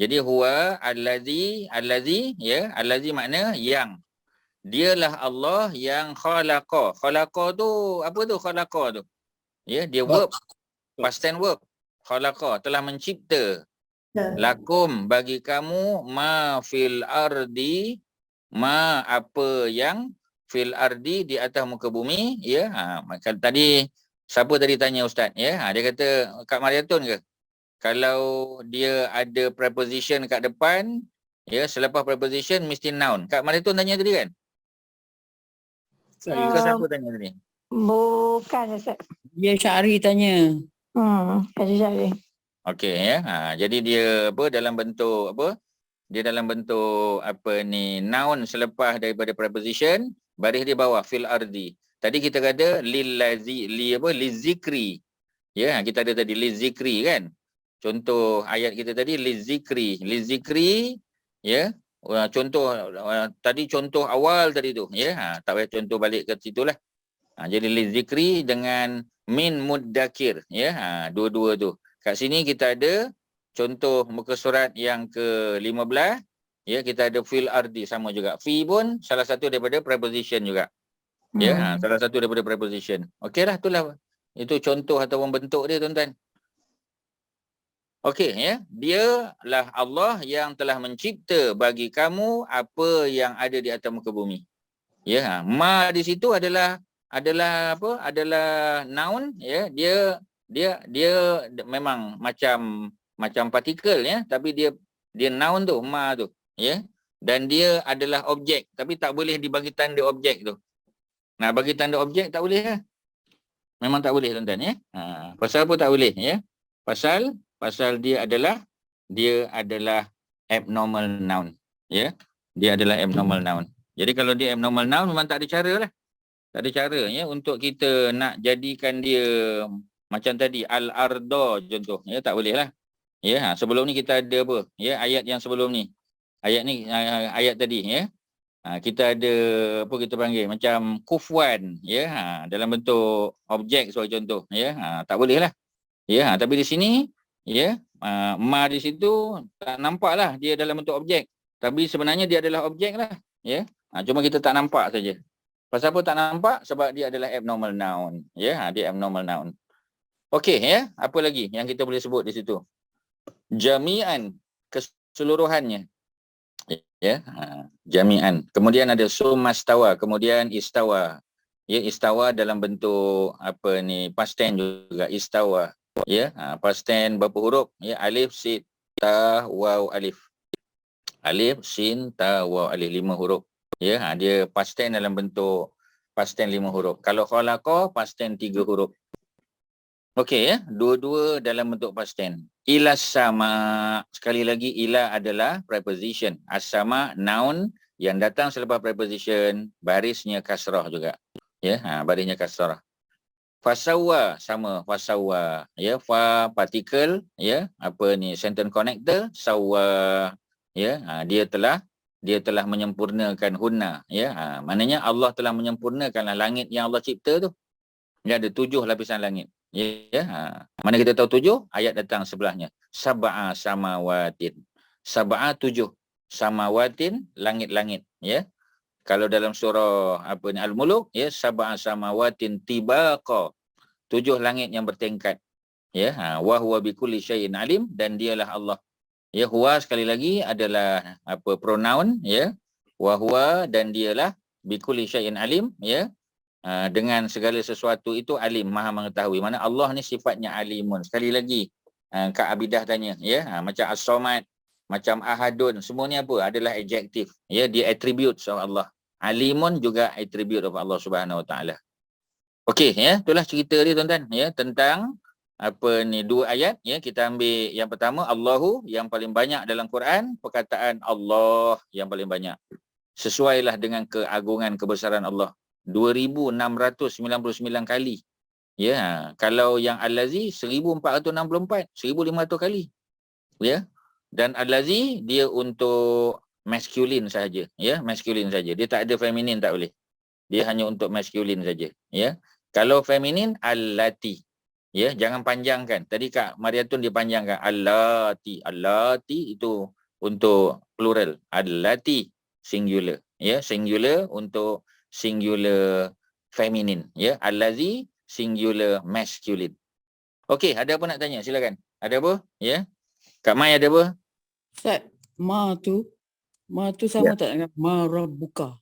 Jadi huwa allazi ya, allazi makna yang. Dialah Allah yang khalaqa. Khalaqa tu apa tu khalaqa tu? Ya, dia verb. Past tense verb. Khalaqa telah mencipta. Lakum bagi kamu ma fil ardi ma apa yang fil ardi di atas muka bumi ya. Maka tadi siapa tadi tanya Ustaz ya? Dia kata Kak Mariatun ke? Kalau dia ada preposition kat depan ya, selepas preposition mesti noun. Kak Mariatun tanya tadi kan? Ke siapa tanya tadi? Bukan Ustaz. Dia Syari tanya. Haji Syari. Okey ya. Jadi dia apa dalam bentuk apa? Dia dalam bentuk apa ni noun selepas daripada preposition, baris dia bawah fil ardi. Tadi kita kata lizikri. Ya, kita ada tadi lizikri kan? Contoh ayat kita tadi lizikri ya. Contoh tadi contoh awal tadi tu ya. Tak payah contoh balik ke situlah. Jadi lizikri dengan min muddakir ya. Dua-dua tu. Kat sini kita ada contoh muka surat yang ke-15 ya, kita ada fil ardi sama juga. Fi pun salah satu daripada preposition juga. Ya, salah satu daripada preposition. Okeylah, itulah. Itu contoh ataupun bentuk dia tuan-tuan. Okey ya, dialah Allah yang telah mencipta bagi kamu apa yang ada di atas muka bumi. Ya, ma di situ adalah apa? Adalah noun ya. Dia memang macam partikel ya, tapi dia noun tu, ma tu ya. Dan dia adalah objek, tapi tak boleh dibagi tanda objek tu. Nah, bagi tanda objek tak boleh lah. Memang tak boleh tuan-tuan ya. Pasal apa tak boleh ya? Pasal dia adalah abnormal noun ya. Dia adalah abnormal noun. Jadi kalau dia abnormal noun memang tak ada cara lah. Tak ada cara ya untuk kita nak jadikan dia macam tadi al-arda contoh ya, tak boleh lah. Ya, sebelum ni kita ada apa? Ya, ayat yang sebelum ni. Ayat tadi ya. Kita ada apa kita panggil macam kufwan ya, dalam bentuk objek sebagai contoh ya. Tak boleh lah. Ya, tapi di sini ya, ma di situ tak nampaklah dia dalam bentuk objek. Tapi sebenarnya dia adalah objek lah ya. Cuma kita tak nampak saja. Pasal apa tak nampak? Sebab dia adalah abnormal noun. Ya, dia abnormal noun. Okey ya, apa lagi yang kita boleh sebut di situ? Jami'an, keseluruhannya. Ya, jami'an. Kemudian ada sumastawa, kemudian istawa. Ya, istawa dalam bentuk apa ni, past tense juga, istawa. Ya, past tense berapa huruf? Ya, alif, sin, ta, waw, alif. Alif, sin, ta, waw, alif, 5 huruf. Ya, dia past tense dalam bentuk past tense 5 huruf. Kalau khalaqa, past tense 3 huruf. Okey ya, dua-dua dalam bentuk past tense. Ila sama, sekali lagi ila adalah preposition. As-sama noun yang datang selepas preposition, barisnya kasrah juga. Ya, barisnya kasrah. Fasawa sama, fasawa. Ya, fa particle, ya, apa ni, sentence connector, sawa. Ya, dia telah menyempurnakan hunna, ya. Maknanya Allah telah menyempurnakanlah langit yang Allah cipta tu. Dia ada 7 lapisan langit. Ya, mana kita tahu 7? Ayat datang sebelahnya. Sab'a samawatin. Sab'a 7 samawatin, langit-langit, ya. Kalau dalam surah apa ni, Al-Muluk, ya, sab'a samawatin tibaqa. 7 langit yang bertingkat. Ya, wa huwa bikulli syai'in alim, dan dialah Allah. Ya, huwa sekali lagi adalah apa, pronoun, ya. Wa huwa, dan dialah bikulli syai'in alim, ya. Dengan segala sesuatu itu alim, maha mengetahui. Mana Allah ni sifatnya alimun. Sekali lagi, Kak Abidah tanya, ya, macam as-samad, macam ahadun, semua ni apa? Adalah adjektif. Ya, dia attributes of Allah. Alimun juga attribute of Allah Subhanahu Wa Taala. Okey, ya, itulah cerita dia tuan-tuan, ya, tentang apa ni, 2 ayat, ya. Kita ambil yang pertama, Allahu, yang paling banyak dalam Quran, perkataan Allah yang paling banyak. Sesuailah dengan keagungan kebesaran Allah. 2,699 kali. Ya, kalau yang Al-Lazi 1,464, 1,500 kali. Ya. Dan Al-Lazi dia untuk masculine saja, ya, masculine saja. Dia tak ada feminin, tak boleh. Dia hanya untuk masculine saja, ya. Kalau feminin, Allati. Ya, jangan panjangkan. Tadi Kak Mariatun dia panjangkan Allati. Allati itu untuk plural. Allati singular, ya, singular untuk singular feminine, ya. Allazi singular masculine. Okey, ada apa nak tanya? Silakan. Ada apa? Ya. Kak Mai ada apa? Ustaz, ma tu sama tak dengan ma rabbuka?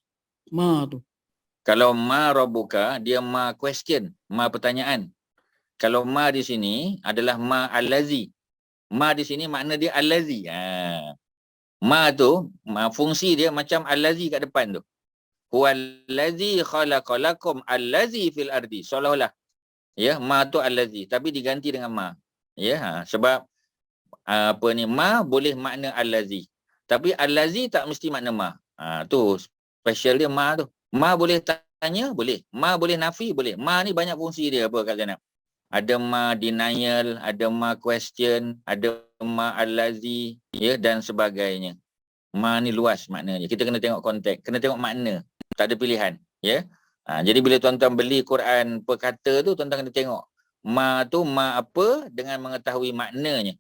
Ma tu. Kalau ma rabbuka, dia ma question, ma pertanyaan. Kalau ma di sini adalah ma allazi. Ma di sini makna dia allazi. Ma tu, fungsi dia macam allazi kat depan tu. Huwallazi khalaqalakum allazi fil ardi. Seolah-olah, ya, ma tu allazi, tapi diganti dengan ma. Ya, sebab apa ni, ma boleh makna allazi. Tapi allazi tak mesti makna ma. Tu special dia ma tu. Ma boleh tanya, boleh. Ma boleh nafi, boleh. Ma ni banyak fungsi dia apa Kak Zainab. Ada ma denial, ada ma question, ada ma allazi, ya, dan sebagainya. Ma ni luas maknanya. Kita kena tengok konteks, kena tengok makna. Tak ada pilihan, ya. Jadi bila tuan-tuan beli Quran per kata tu, tuan-tuan kena tengok ma tu ma apa dengan mengetahui maknanya.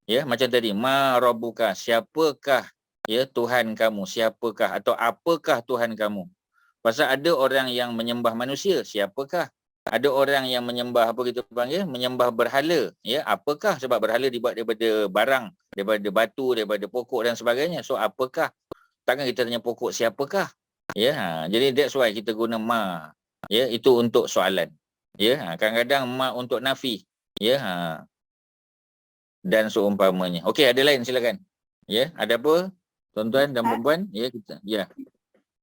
Ya, macam tadi, ma rabbuka, siapakah, ya, Tuhan kamu, siapakah atau apakah Tuhan kamu? Pasal ada orang yang menyembah manusia, siapakah? Ada orang yang menyembah apa kita panggil, menyembah berhala, ya, apakah? Sebab berhala dibuat daripada barang, daripada batu, daripada pokok dan sebagainya. So apakah? Takkan kita tanya pokok siapakah? Ya, jadi that's why kita guna ma. Ya, itu untuk soalan. Ya, kadang-kadang ma untuk nafi. Ya, dan seumpamanya. Okey, ada lain silakan. Ya, ada apa? Tuan-tuan dan puan-puan, ya, kita. Ya.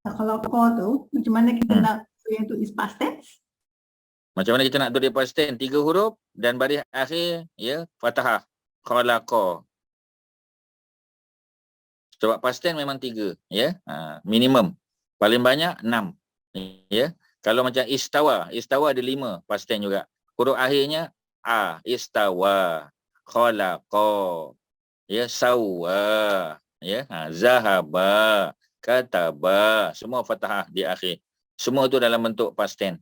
Kalau call tu, macam mana kita nak yang tu is past tense? Macam mana kita nak tulis past tense? 3 huruf dan baris akhir, ya, fathah. Khalaqa. Sebab past tense memang 3, ya. Minimum. Paling banyak 6. Ya. Kalau macam istawa, istawa ada 5 past tense juga. Huruf akhirnya a, istawa, khalaqa, ya, sawa, ya, zahaba, kataba, semua fathah di akhir. Semua tu dalam bentuk past tense.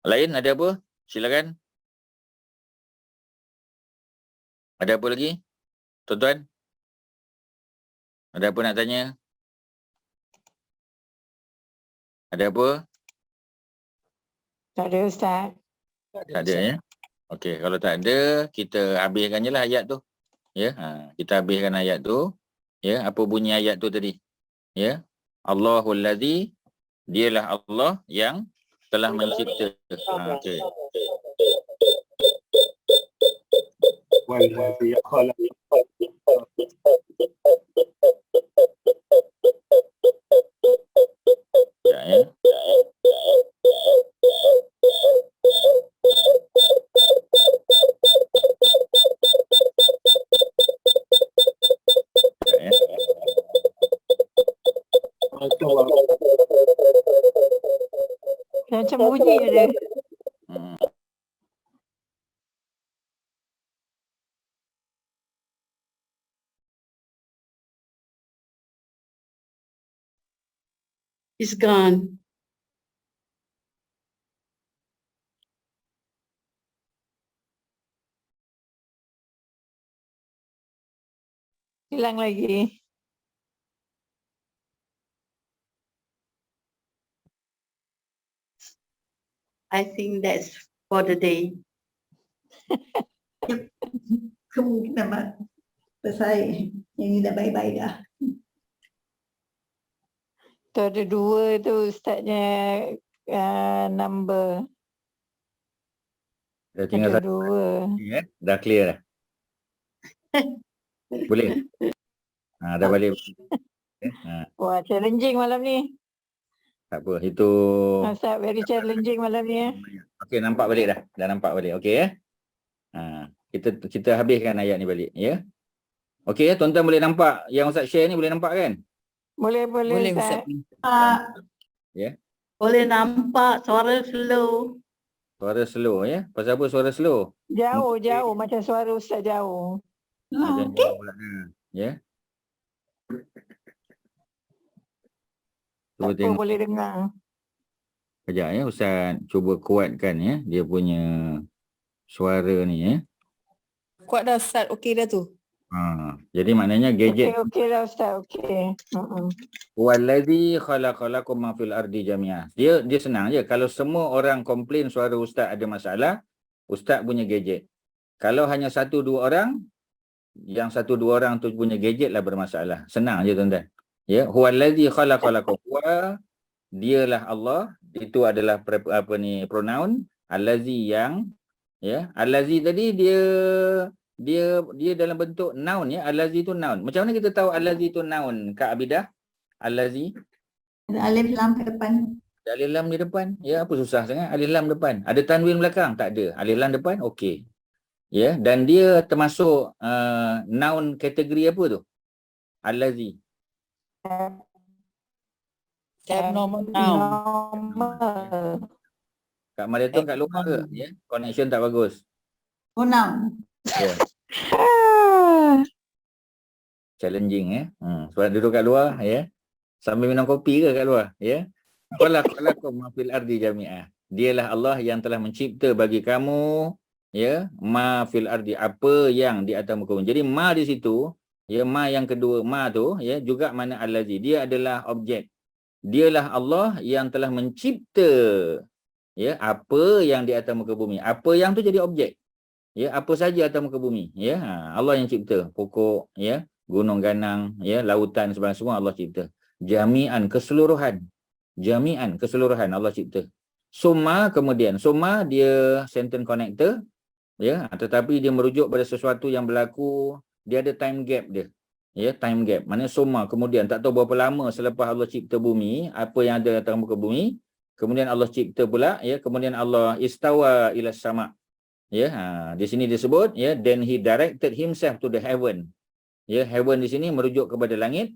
Lain ada apa? Silakan. Ada apa lagi? Tuan-tuan? Ada apa nak tanya? Ada apa? Tak ada Ustaz. Tak ada, ya? Okey, kalau tak ada, kita habiskan je lah ayat tu. Ya, kita habiskan ayat tu. Ya, apa bunyi ayat tu tadi? Ya. Allahul ladzi, dialah Allah yang telah mencipta. Okey. Wallazi khalaq. Ya. Ya. Macam bunyi dia. Hmm. It's gone. Hilang lagi. I think that's for the day. Kemungkinan pasal yang ni dah baik-baik dah. Tu ada dua tu Ustaznya number. Dah tinggal Ada satu dua. lagi, ya. Dah clear dah. Boleh? Dah balik. Wah, challenging malam ni. Tak apa. Itu Ustaz, very challenging malam ni. okey, nampak balik dah. Dah nampak balik. Okey ya. Kita habiskan ayat ni balik ya. Okey ya, tuan-tuan boleh nampak yang Ustaz share ni, boleh nampak kan? Boleh Boleh Ustaz. Ustaz. Boleh nampak suara slow. Suara slow ya. Pasal apa suara slow? Jauh macam suara Ustaz jauh. Macam Okey. jauh pula. Ya. Cuba Tak apa, tengok boleh dengar. kejap ya. Ustaz cuba kuatkan ya dia punya suara ni ya. Kuat dah Ustaz, okey dah tu. Jadi maknanya gadget Okey dah Ustaz, okey. wallazi khalaqalakum ma fil ardi jami'ah. Dia senang je. Kalau semua orang komplain suara ustaz ada masalah, ustaz punya gadget. Kalau hanya 1-2 orang, yang 1-2 orang tu punya gadget lah bermasalah. Senang je tuan-tuan. Ya, huwallazi khalaqalakum. Wa dialah Allah. Itu adalah pronoun allazi yang ya, allazi tadi dia dalam bentuk noun ya. Allazi tu noun. Macam mana kita tahu allazi tu noun, Kak Abidah? Allazi Ada alif lam ke depan. ada alif lam di depan. Ya, apa susah sangat alif lam depan. Ada tanwin belakang? Tak ada. Alif lam depan okey. Ya, dan dia termasuk noun kategori apa tu? Allazi. Abnormal noun. Normal. Kak Mariatun kat luar ke? Ya, connection tak bagus. Pronoun. Ya, challenging ya. Sebab duduk kat luar ya. Sambil minum kopi ke kat luar ya. Khalaqalakum ma fil ardi jami'ah. Dialah Allah yang telah mencipta bagi kamu ya ma fil ardi, apa yang di atas muka bumi. Jadi ma di situ ya, ma yang kedua, ma tu ya juga mana allazi. Dia adalah objek. Dialah Allah yang telah mencipta ya apa yang di atas muka bumi. Apa yang tu jadi objek. Ya, apa saja atas muka bumi ya. Allah yang cipta. Pokok ya, gunung ganang ya, lautan sebagainya semua Allah cipta. Jami'an, keseluruhan. Jami'an, keseluruhan Allah cipta. Summa, kemudian summa dia sentence connector ya, tetapi dia merujuk pada sesuatu yang berlaku, dia ada time gap dia. Ya, time gap. Maknanya summa, kemudian tak tahu berapa lama selepas Allah cipta bumi, apa yang ada atas muka bumi, kemudian Allah cipta pula ya, kemudian Allah istawa ila sama. Ya, di sini disebut ya, then he directed himself to the heaven. Ya, heaven di sini merujuk kepada langit.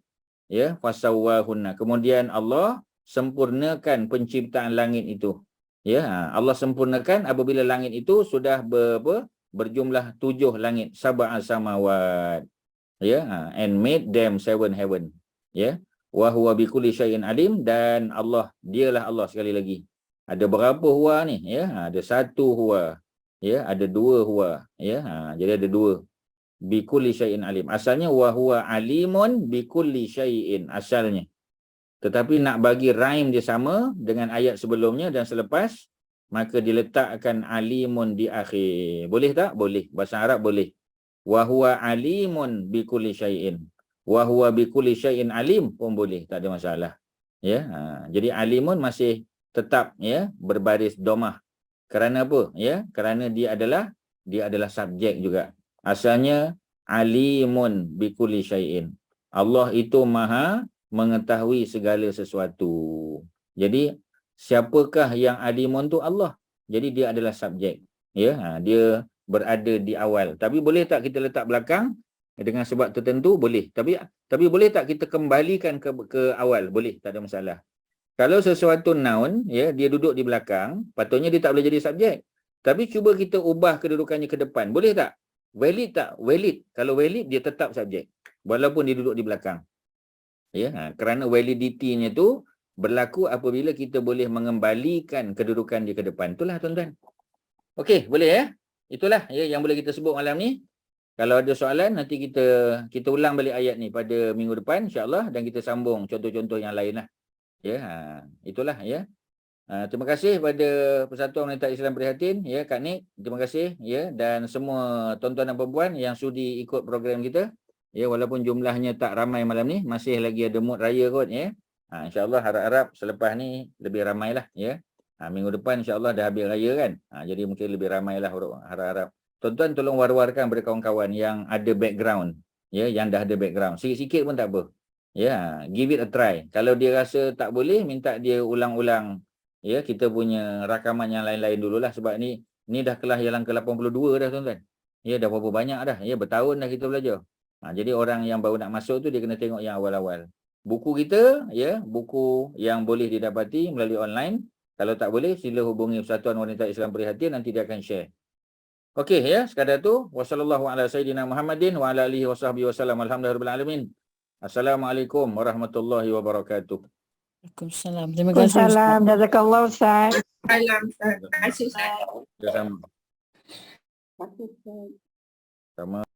Ya, fasawwahunna. Kemudian Allah sempurnakan penciptaan langit itu. Ya, Allah sempurnakan apabila langit itu sudah berjumlah 7 langit, sab'a samawat. Ya, and made them 7 heaven. Ya, wa huwa bikulli syai'in alim, dan Allah, dialah Allah sekali lagi. Ada berapa huwa ni? Ya, ada 1 huwa. Ya, ada 2 huwa. Ya, jadi ada 2. Bikulli syai'in alim. Asalnya wa huwa alimun bikulli syai'in asalnya. Tetapi nak bagi rhyme dia sama dengan ayat sebelumnya dan selepas, maka diletakkan alimun di akhir. Boleh tak? Boleh. Bahasa Arab boleh. Wa huwa alimun bikulli syai'in. wa huwa bikulli syai'in alim pun boleh, tak ada masalah. Ya, jadi alimun masih tetap ya berbaris domah. Kerana apa? Ya, kerana dia adalah subjek juga. Asalnya alimun bikulli syai'in. Allah itu maha mengetahui segala sesuatu. Jadi siapakah yang alimun tu? Allah. Jadi dia adalah subjek. Ya, dia berada di awal. Tapi boleh tak kita letak belakang dengan sebab tertentu? Boleh. Tapi boleh tak kita kembalikan ke awal? Boleh, tak ada masalah. Kalau sesuatu noun, ya, dia duduk di belakang, patutnya dia tak boleh jadi subjek. Tapi cuba kita ubah kedudukannya ke depan. Boleh tak? Valid tak? Valid. Kalau valid, dia tetap subjek. Walaupun dia duduk di belakang. Ya, kerana validity-nya tu berlaku apabila kita boleh mengembalikan kedudukan dia ke depan. Itulah tuan-tuan. Okey, boleh ya? Itulah ya yang boleh kita sebut malam ni. Kalau ada soalan, nanti kita ulang balik ayat ni pada minggu depan insya-Allah, dan kita sambung contoh-contoh yang lain lah. Ya, itulah ya. Terima kasih pada Persatuan Wanita Islam Prihatin, ya Kak Nik, terima kasih ya, dan semua tuan-tuan dan puan yang sudi ikut program kita. Ya, walaupun jumlahnya tak ramai malam ni, masih lagi ada mood raya kot ya. Insya-Allah harap-harap selepas ni lebih ramailah ya. Minggu depan insya-Allah dah habis raya kan. Jadi mungkin lebih ramailah, harap-harap. Tuan-tuan tolong war-warkan kepada kawan-kawan yang ada background, ya, yang dah ada background. Sikit-sikit pun tak apa. Ya, give it a try. Kalau dia rasa tak boleh, minta dia ulang-ulang ya kita punya rakaman yang lain-lain dululah, sebab ni dah kelas yang ke-82 dah tuan-tuan. Ya, dah berapa banyak dah. Ya, bertahun dah kita belajar. Jadi orang yang baru nak masuk tu dia kena tengok yang awal-awal. Buku kita, ya, buku yang boleh didapati melalui online. Kalau tak boleh, sila hubungi Persatuan Wanita Islam Prihatin, nanti dia akan share. Okey ya, sekadar tu. Wassallallahu ala sayyidina Muhammadin wa ala alihi wasahbihi wasallam. Alhamdulillahirabbil alamin. Assalamualaikum warahmatullahi wabarakatuh. Waalaikumsalam. Terima kasih. Waalaikumsalam. Jazakallah Ustaz. Sama. Sama.